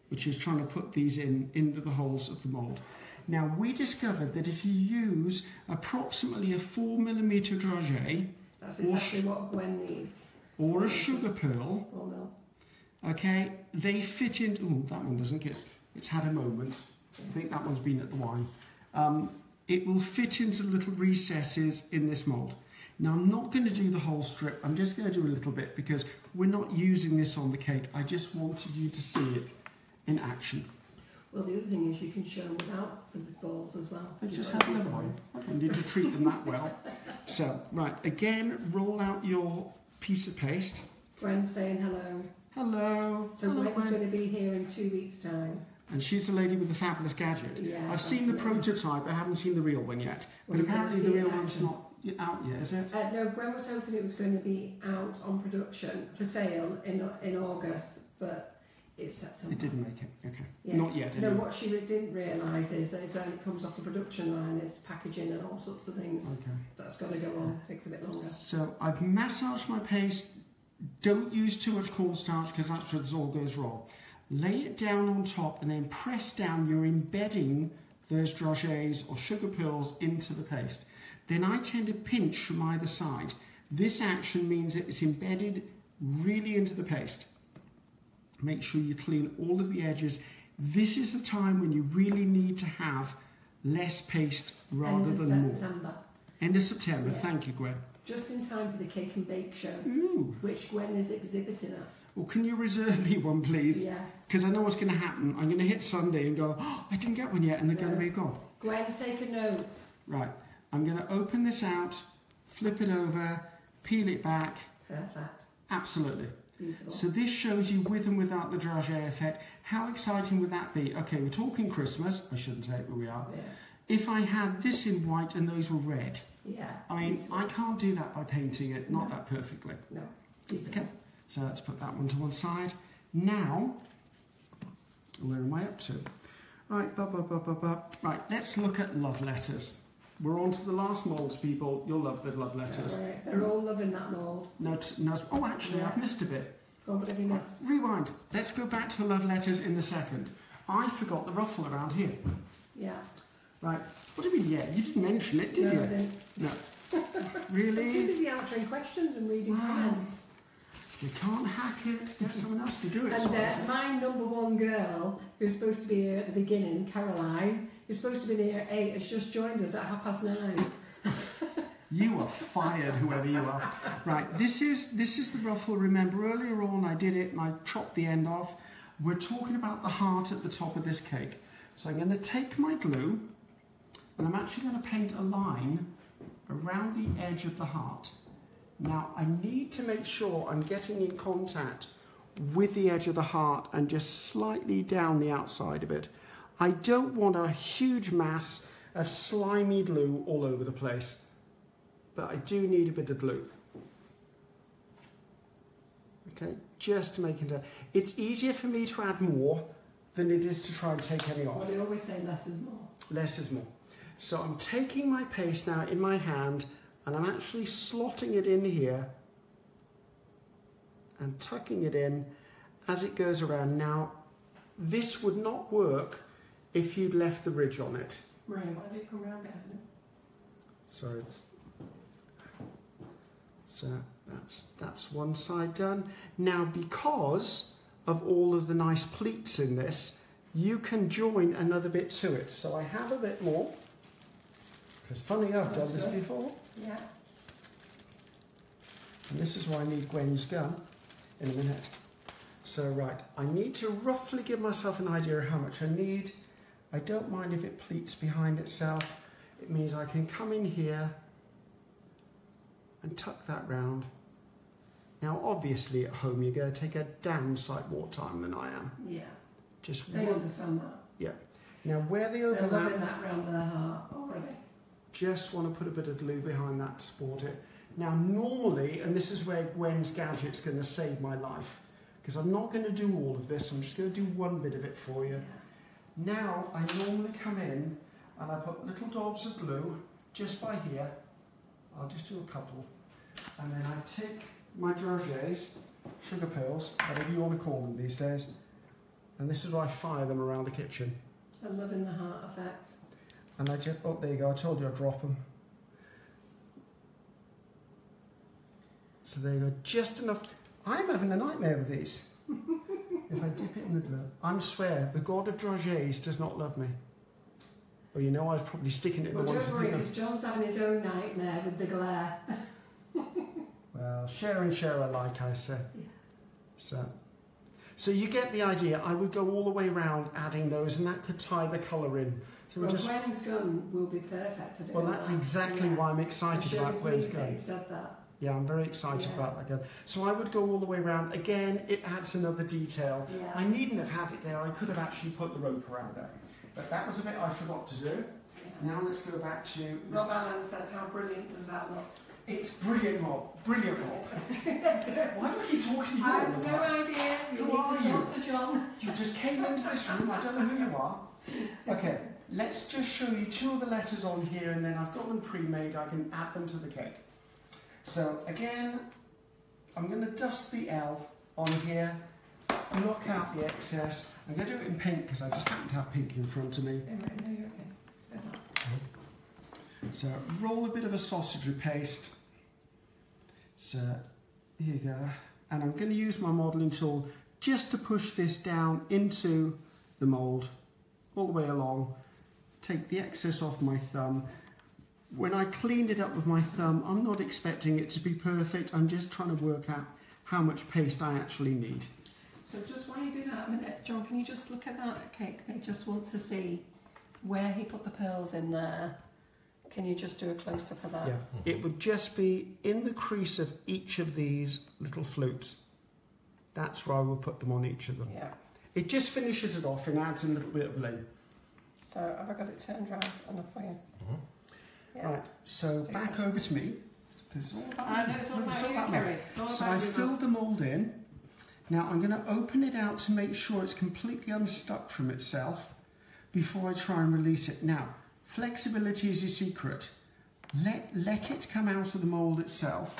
which is trying to put these into the holes of the mould. Now, we discovered that if you use approximately a 4mm dragée, That's exactly what Gwen needs. or a sugar pearl, Oh no. okay, they fit in. Oh, that one doesn't. It's had a moment. I think that one's been at the wine. It will fit into the little recesses in this mould. Now, I'm not going to do the whole strip. I'm just going to do a little bit because we're not using this on the cake. I just wanted you to see it in action. Well, the other thing is you can show them without the balls as well. Let's just You've have got another to one. I don't need to treat them that well. So, right, again, roll out your piece of paste. Gwen's saying hello. Hello. So Hello, Gwen's Gwen. going to be here in 2 weeks' time. And she's the lady with the fabulous gadget. Yeah, I've seen the absolutely. prototype, I haven't seen the real one yet. But Well, you're gonna apparently see the it real in one's action. not out yet, is it? No, Gwen was hoping it was going to be out on production for sale in August, but it's September. It didn't make it, okay. Yeah. Not yet, No, anyway. what she didn't realise is that it comes off the production line, it's packaging and all sorts of things. Okay. That's got to go on, takes a bit longer. So I've massaged my paste. Don't use too much cornstarch because that's where this all goes wrong. Lay it down on top and then press down. You're embedding those dragées or sugar pearls into the paste. Then I tend to pinch from either side. This action means that it's embedded really into the paste. Make sure you clean all of the edges. This is the time when you really need to have less paste rather than more. September. End of September. Yeah. Thank you, Gwen. Just in time for the cake and bake show, Ooh. which Gwen is exhibiting at. Well, can you reserve me one, please? Yes. Because I know what's going to happen. I'm going to hit Sunday and go, oh, I didn't get one yet, and they're going to be gone. Gwen, take a note. Right. I'm going to open this out, flip it over, peel it back. Perfect. Absolutely. Beautiful. So this shows you with and without the dragée effect. How exciting would that be? Okay, we're talking Christmas. I shouldn't say it, but we are. Yeah. If I had this in white and those were red, Yeah. I mean, beautiful. I can't do that by painting it, not No. that perfectly. No. Beautiful. Okay, so let's put that one to one side. Now, where am I up to? Right, right, let's look at love letters. We're on to the last moulds, people. You'll love the love letters. Right. They're all loving that mould. Oh, actually, I've missed a bit. Oh, what have you missed? Rewind. Let's go back to the love letters in a second. I forgot the ruffle around here. Yeah. Right. What do you mean, yeah? You didn't mention it, did No, you? I didn't. No. I'm too Really? busy answering questions and reading Wow. comments. You can't hack it. Get someone else to do it. And sort of thing. my number one girl, who's supposed to be here at the beginning, Caroline, who's supposed to be here at 8, has just joined us at 9:30. You are fired, whoever you are. Right, this is the ruffle. Remember earlier on I did it and I chopped the end off. We're talking about the heart at the top of this cake. So I'm going to take my glue and I'm actually going to paint a line around the edge of the heart. Now I need to make sure I'm getting in contact with the edge of the heart and just slightly down the outside of it. I don't want a huge mass of slimy glue all over the place, but I do need a bit of glue. Okay, just to make it. It's easier for me to add more than it is to try and take any off. Well, they always say less is more. Less is more. So I'm taking my paste now in my hand and I'm actually slotting it in here and tucking it in as it goes around. Now, this would not work if you'd left the ridge on it. Right, why don't you come round behind it? So that's one side done. Now, because of all of the nice pleats in this, you can join another bit to it. So I have a bit more, because funny, I've done this before. Yeah. And this is why I need Gwen's gun in a minute. So right, I need to roughly give myself an idea of how much I need. I don't mind if it pleats behind itself. It means I can come in here and tuck that round. Now obviously at home you're going to take a damn sight more time than I am. Yeah. Just They one. understand that. Yeah. Now where they They're overlap, loving that round their heart already. just want to put a bit of glue behind that to support it. Now normally, and this is where Gwen's gadget's going to save my life, because I'm not going to do all of this. I'm just going to do one bit of it for you. Now, I normally come in and I put little daubs of glue just by here. I'll just do a couple. And then I take my dragées, sugar pearls, whatever you want to call them these days, and this is where I fire them around the kitchen. I'm loving the heart effect. And I just, oh, there you go, I told you I'd drop them. So there you go, just enough. I'm having a nightmare with these. If I dip it in the glue, I swear, the god of dragées does not love me. Well, you know, I was probably sticking it in the one. Don't worry, because John's having his own nightmare with the glare. Well, share and share alike, I say. Yeah. So you get the idea. I would go all the way around adding those, and that could tie the colour in. So well, Gwen's gun will be perfect for doing well, that's exactly why I'm excited about Gwen's gun. You've said that. Yeah, I'm very excited about that gun. So I would go all the way around. Again, it adds another detail. Yeah. I needn't have had it there. I could have actually put the rope around there. But that was a bit I forgot to do. Yeah. Now let's go back to... Rob Allen says, how brilliant does that look? It's brilliant, Rob. Brilliant, Rob. Why do you keep talking to you I all the time? have no idea. Who are you? Talk to John. You just came into this room. I don't know who you are. Okay, let's just show you two of the letters on here, and then I've got them pre-made. I can add them to the cake. So again, I'm going to dust the L on here, knock out the excess. I'm going to do it in pink because I just happen to have pink in front of me. No, you're okay. Stay on. So roll a bit of a sausage paste. So here you go. And I'm going to use my modelling tool just to push this down into the mould all the way along. Take the excess off my thumb. When I clean it up with my thumb, I'm not expecting it to be perfect. I'm just trying to work out how much paste I actually need. So just while you do that a minute, John, can you just look at that cake? They just want to see where he put the pearls in there. Can you just do a close-up of that? Yeah, it would just be in the crease of each of these little flutes. That's where I will put them on each of them. Yeah. It just finishes it off and adds a little bit of bling. So have I got it turned around enough for you? Yeah. Right, so back over to me. It's all about I know it's all about you, Kerry. It's all so about I filled the mould in. Now I'm going to open it out to make sure it's completely unstuck from itself before I try and release it. Now, flexibility is your secret. Let it come out of the mould itself.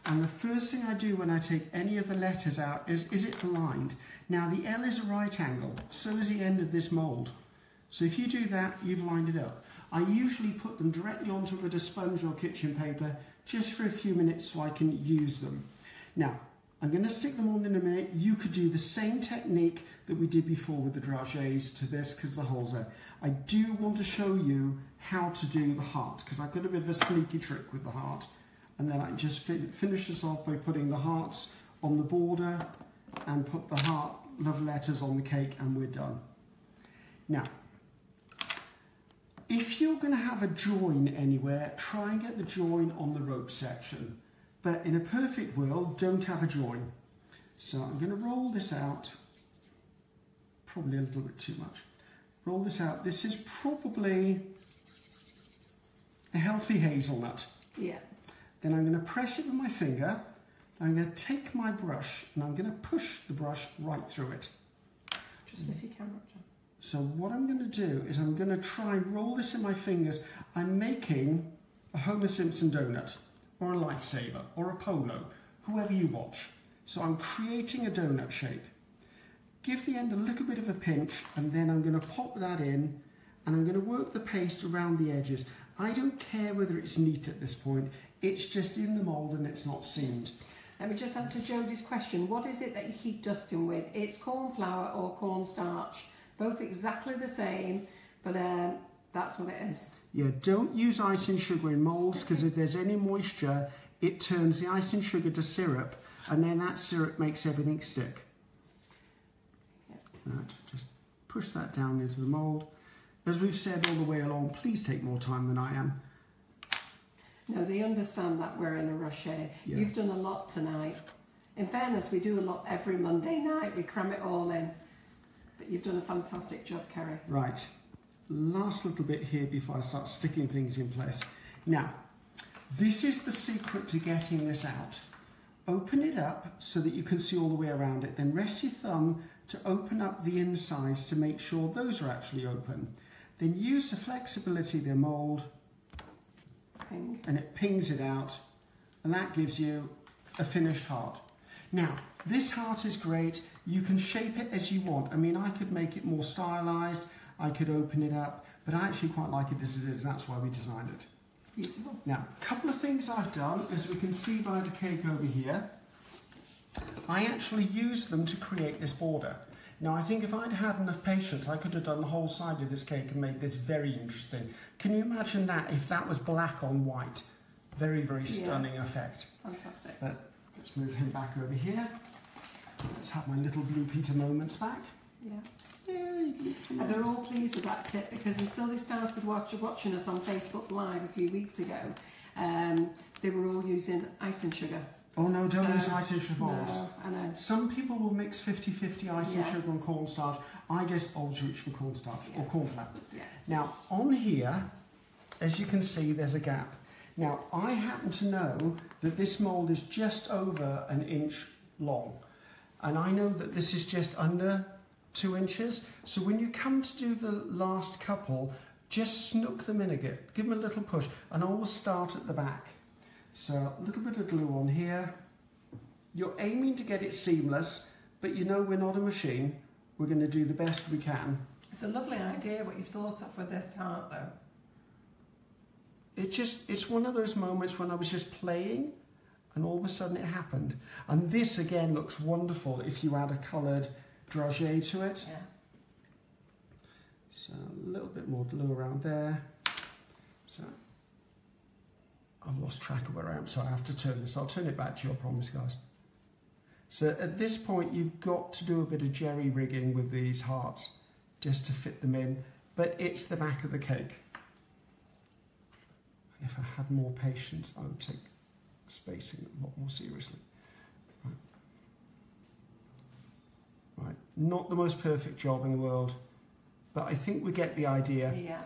And the first thing I do when I take any of the letters out is it aligned? Now the L is a right angle, so is the end of this mould. So if you do that, you've lined it up. I usually put them directly onto a bit of sponge or kitchen paper just for a few minutes so I can use them. Now, I'm going to stick them on in a minute. You could do the same technique that we did before with the dragées to this because the holes are. I do want to show you how to do the heart because I've got a bit of a sneaky trick with the heart. And then I just finish this off by putting the hearts on the border and put the heart love letters on the cake and we're done. Now, if you're going to have a join anywhere, try and get the join on the rope section. But in a perfect world, don't have a join. So I'm going to roll this out. Probably a little bit too much. Roll this out. This is probably a healthy hazelnut. Yeah. Then I'm going to press it with my finger. I'm going to take my brush and I'm going to push the brush right through it. Just lift your camera up, John. So what I'm going to do is I'm going to try and roll this in my fingers. I'm making a Homer Simpson donut or a Lifesaver or a polo, whoever you watch. So I'm creating a donut shape. Give the end a little bit of a pinch and then I'm going to pop that in and I'm going to work the paste around the edges. I don't care whether it's neat at this point. It's just in the mould and it's not seamed. Let me just answer Jodie's question. What is it that you keep dusting with? It's corn flour or cornstarch. Both exactly the same, but that's what it is. Yeah, don't use icing sugar in moulds because if there's any moisture, it turns the icing sugar to syrup and then that syrup makes everything stick. Yeah. Right, just push that down into the mould. As we've said all the way along, please take more time than I am. No, they understand that we're in a rush here. Yeah. You've done a lot tonight. In fairness, we do a lot every Monday night. We cram it all in. But you've done a fantastic job, Ceri. Right, last little bit here before I start sticking things in place. Now, this is the secret to getting this out. open it up so that you can see all the way around it. Then rest your thumb to open up the insides to make sure those are actually open. Then use the flexibility of the mould and it pings it out, and that gives you a finished heart. Now, this heart is great. You can shape it as you want. I mean, I could make it more stylized, I could open it up, but I actually quite like it as it is. That's why we designed it. Beautiful. Now, a couple of things I've done, as we can see by the cake over here, I actually used them to create this border. Now, I think if I'd had enough patience, I could have done the whole side of this cake and made this very interesting. Can you imagine that if that was black on white? Very, very stunning effect. Fantastic. But let's move him back over here. Let's have my little Blue Peter moments back. Yeah. Yay, And they're all pleased with that tip because until they started watching us on Facebook Live a few weeks ago, they were all using icing sugar. Oh no, don't use icing sugar balls. No, I know. Some people will mix 50-50 icing sugar and cornstarch. I just always reach for cornstarch or corn flour. Yeah. Now, on here, as you can see, there's a gap. Now, I happen to know that this mould is just over 1 inch long. And I know that this is just under 2 inches. So when you come to do the last couple, just snook them in again. Give them a little push. And always start at the back. So a little bit of glue on here. You're aiming to get it seamless, but you know we're not a machine. We're going to do the best we can. It's a lovely idea what you've thought of with this heart though. It's one of those moments when I was just playing and all of a sudden it happened. And this again looks wonderful if you add a coloured dragé to it. Yeah. So a little bit more glue around there. So I've lost track of where I am, so I have to turn this. I'll turn it back to you, I promise, guys. So at this point, you've got to do a bit of jerry rigging with these hearts just to fit them in, but it's the back of the cake. And if I had more patience, I would take spacing a lot more seriously. Right, not the most perfect job in the world, but I think we get the idea. Yeah.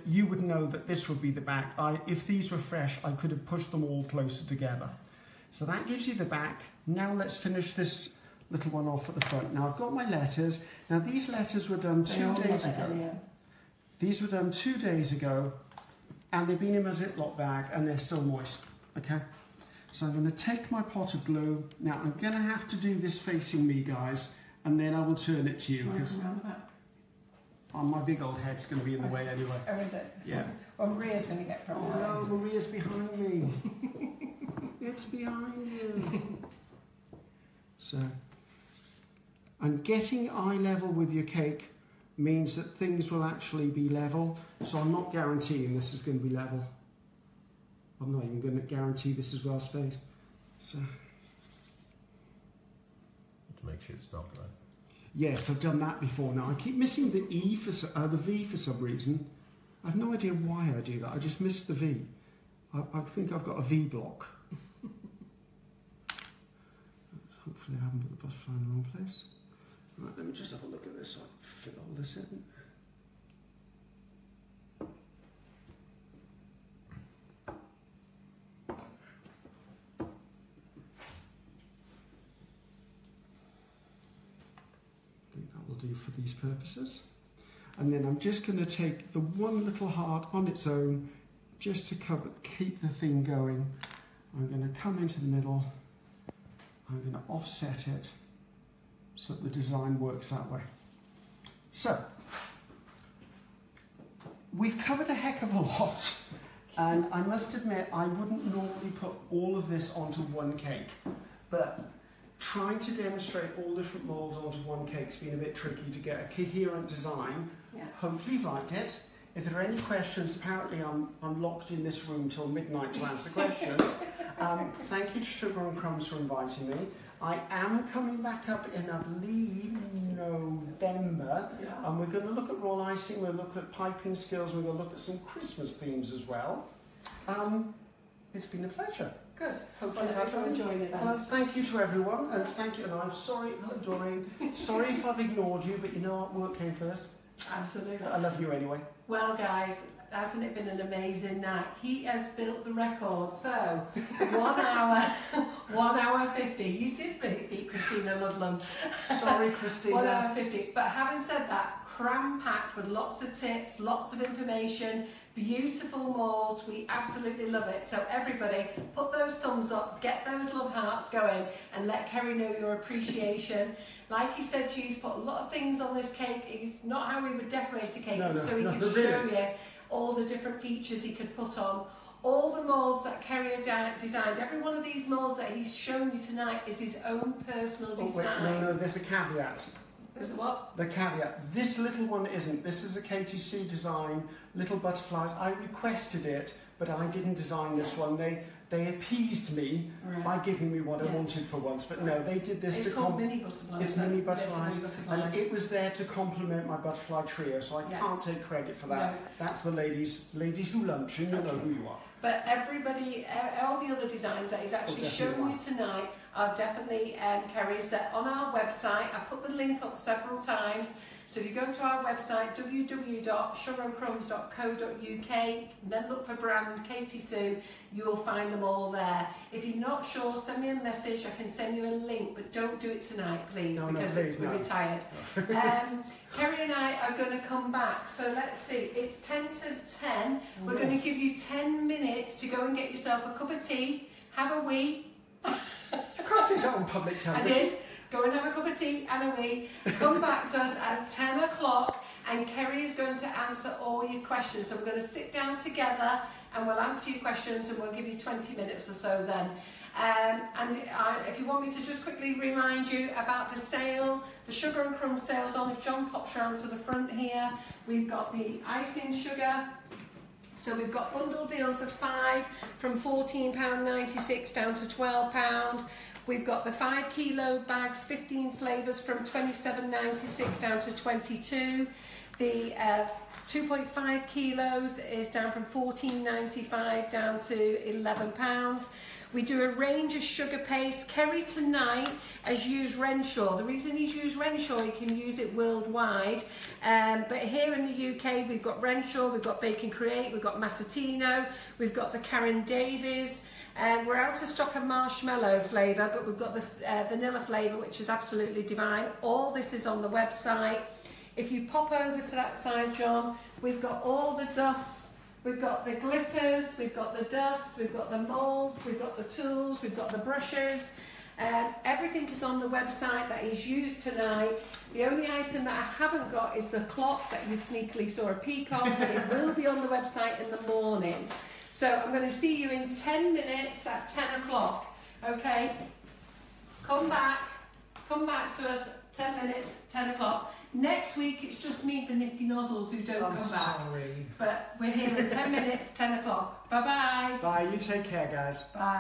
You would know that this would be the back. If these were fresh, I could have pushed them all closer together. So that gives you the back. Now let's finish this little one off at the front. Now I've got my letters. Now these letters were done 2 days ago. Yeah. These were done 2 days ago, and they've been in my Ziploc bag, and they're still moist, okay? So I'm gonna take my pot of glue. Now I'm gonna have to do this facing me, guys, and then I will turn it to you, because my big old head's going to be in the way anyway. Oh, is it? Yeah. Well, Maria's going to get from behind. Oh no, Maria's behind me. It's behind you. So, and getting eye level with your cake means that things will actually be level. So I'm not guaranteeing this is going to be level. I'm not even going to guarantee this is well spaced. So. To make sure it's not right. Yes, I've done that before. Now I keep missing the V for some reason. I have no idea why I do that. I just missed the V. I think I've got a V block. Hopefully I haven't put the butterfly in the wrong place. Right, let me just have a look at this so I can fit all this in. Do for these purposes, and then I'm just going to take the one little heart on its own just to keep the thing going. I'm going to come into the middle, I'm going to offset it so that the design works that way. So we've covered a heck of a lot, and I must admit I wouldn't normally put all of this onto one cake, but trying to demonstrate all different moulds onto one cake's been a bit tricky to get a coherent design. Yeah. Hopefully you've liked it. If there are any questions, apparently I'm locked in this room till midnight to answer questions. Thank you to Sugar and Crumbs for inviting me. I am coming back up in, I believe, November, and we're going to look at roll icing, we'll look at piping skills, we're going to look at some Christmas themes as well. It's been a pleasure. Good. Hopefully well, I've enjoyed it then. Hello, thank you to everyone, and thank you, and I'm sorry, hello Doreen, sorry if I've ignored you, but you know what, work came first. Absolutely. But I love you anyway. Well guys, hasn't it been an amazing night? He has built the record. So 1 hour, 1 hour 50. You did beat Christina Ludlam. Sorry, Christina. 1 hour 50. But having said that, cram-packed with lots of tips, lots of information, beautiful moulds. We absolutely love it. So everybody, put those thumbs up, get those love hearts going, and let Ceri know your appreciation. Like he said, she's put a lot of things on this cake. It's not how we would decorate a cake, so he could show you all the different features he could put on. All the moulds that Ceri designed, every one of these moulds that he's shown you tonight is his own personal design. Wait, no, there's a caveat. There's a what? The caveat. This little one isn't. This is a Katy Sue design, little butterflies. I requested it, but I didn't design this one. They appeased me by giving me what I wanted for once. But no, they did this it's called mini butterflies. It's mini butterflies. And it was there to complement my butterfly trio, so I can't take credit for that. No. That's the ladies who lunch, and you know who you are. But everybody, all the other designs that he's actually shown you tonight are definitely Ceri's. They're on our website. I've put the link up several times. So if you go to our website, www.sugarandcrumbs.co.uk, then look for brand Katy Sue, you'll find them all there. If you're not sure, send me a message. I can send you a link, but don't do it tonight, please, because we're retired. Ceri and I are going to come back. So let's see, it's 10 to 10. We're going to give you 10 minutes to go and get yourself a cup of tea, have a wee. You can't say that on public television. I did. Go and have a cup of tea and a wee. Come back to us at 10 o'clock and Ceri is going to answer all your questions. So we're going to sit down together and we'll answer your questions and we'll give you 20 minutes or so then. If you want me to just quickly remind you about the sale, the Sugar and Crumbs sales on. If John pops round to the front here, we've got the icing sugar. So we've got bundle deals of 5 from £14.96 down to £12. We've got the 5 kilo bags, 15 flavours from £27.96 down to £22. The 2.5 kilos is down from £14.95 down to £11. We do a range of sugar paste. Ceri tonight has used Renshaw. The reason he's used Renshaw, he can use it worldwide. But here in the UK, we've got Renshaw, we've got Bacon Create, we've got Massatino, we've got the Karen Davies. We're out of stock of marshmallow flavour, but we've got the vanilla flavour, which is absolutely divine. All this is on the website. If you pop over to that side, John, we've got all the dusts. We've got the glitters, we've got the dust, we've got the moulds, we've got the tools, we've got the brushes. Everything is on the website that is used tonight. The only item that I haven't got is the clock that you sneakily saw a peek of, but it will be on the website in the morning. So I'm going to see you in 10 minutes at 10 o'clock, okay? Come back to us, 10 minutes, 10 o'clock. Next week, it's just me, the nifty nozzles, who don't come back. Sorry. But we're here in 10 minutes, 10 o'clock. Bye-bye. Bye, you take care, guys. Bye.